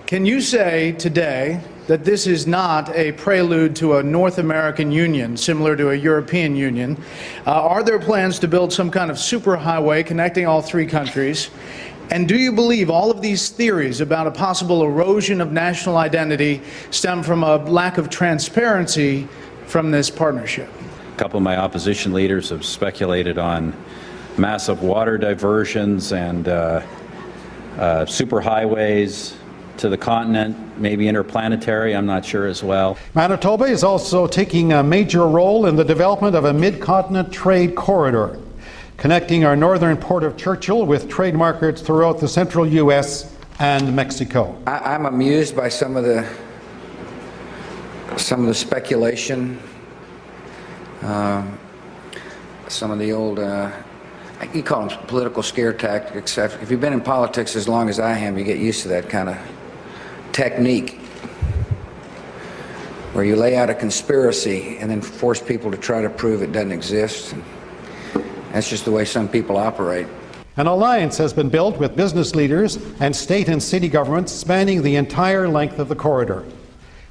Speaker 12: Can you say today that this is not a prelude to a North American Union similar to a European Union? Are there plans to build some kind of superhighway connecting all three countries? And do you believe all of these theories about a possible erosion of national identity stem from a lack of transparency from this partnership?
Speaker 13: A couple of my opposition leaders have speculated on massive water diversions and superhighways to the continent, maybe interplanetary, I'm not sure as well.
Speaker 14: Manitoba is also taking a major role in the development of a mid-continent trade corridor, connecting our northern port of Churchill with trade markets throughout the central U.S. and Mexico.
Speaker 15: I'm amused by some of the speculation, some of the old, you call them political scare tactics. If you've been in politics as long as I have, you get used to that kind of technique where you lay out a conspiracy and then force people to try to prove it doesn't exist. And that's just the way some people operate.
Speaker 14: An alliance has been built with business leaders and state and city governments spanning the entire length of the corridor.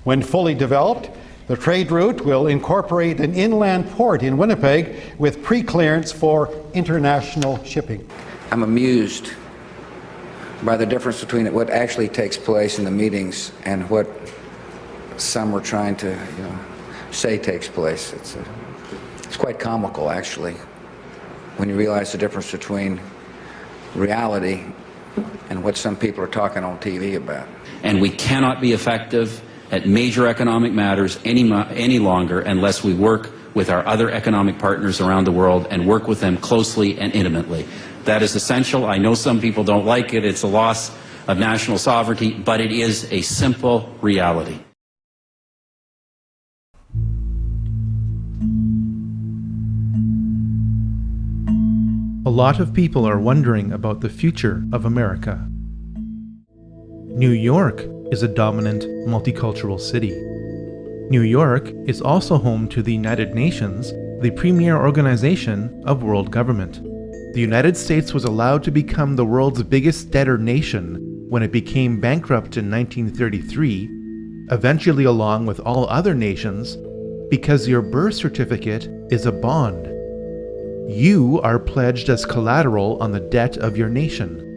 Speaker 14: When fully developed, the trade route will incorporate an inland port in Winnipeg with pre-clearance for international shipping.
Speaker 15: I'm amused by the difference between what actually takes place in the meetings and what some are trying to, say takes place. It's quite comical, actually, when you realize the difference between reality and what some people are talking on TV about.
Speaker 16: And we cannot be effective at major economic matters any longer unless we work with our other economic partners around the world and work with them closely and intimately. That is essential. I know some people don't like it. It's a loss of national sovereignty, but it is a simple reality.
Speaker 11: A lot of people are wondering about the future of America. New York is a dominant multicultural city. New York is also home to the United Nations, the premier organization of world government. The United States was allowed to become the world's biggest debtor nation when it became bankrupt in 1933, eventually along with all other nations, because your birth certificate is a bond. You are pledged as collateral on the debt of your nation.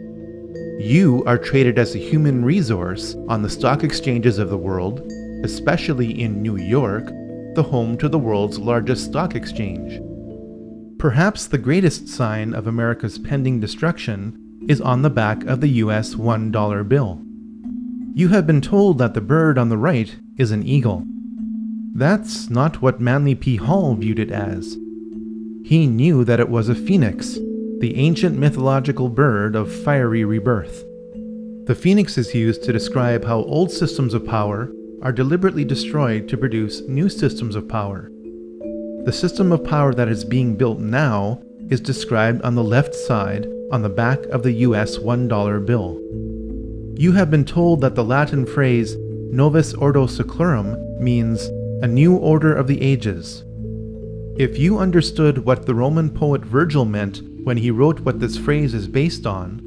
Speaker 11: You are traded as a human resource on the stock exchanges of the world, especially in New York, the home to the world's largest stock exchange. Perhaps the greatest sign of America's pending destruction is on the back of the US $1 bill. You have been told that the bird on the right is an eagle. That's not what Manly P. Hall viewed it as. He knew that it was a phoenix, the ancient mythological bird of fiery rebirth. The phoenix is used to describe how old systems of power are deliberately destroyed to produce new systems of power. The system of power that is being built now is described on the left side on the back of the US $1 bill. You have been told that the Latin phrase Novus Ordo Seclorum means a new order of the ages. If you understood what the Roman poet Virgil meant when he wrote what this phrase is based on,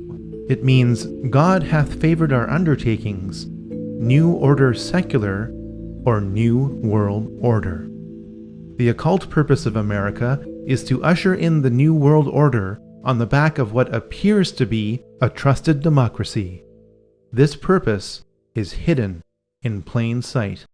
Speaker 11: it means God hath favored our undertakings, new order secular, or new world order. The occult purpose of America is to usher in the new world order on the back of what appears to be a trusted democracy. This purpose is hidden in plain sight.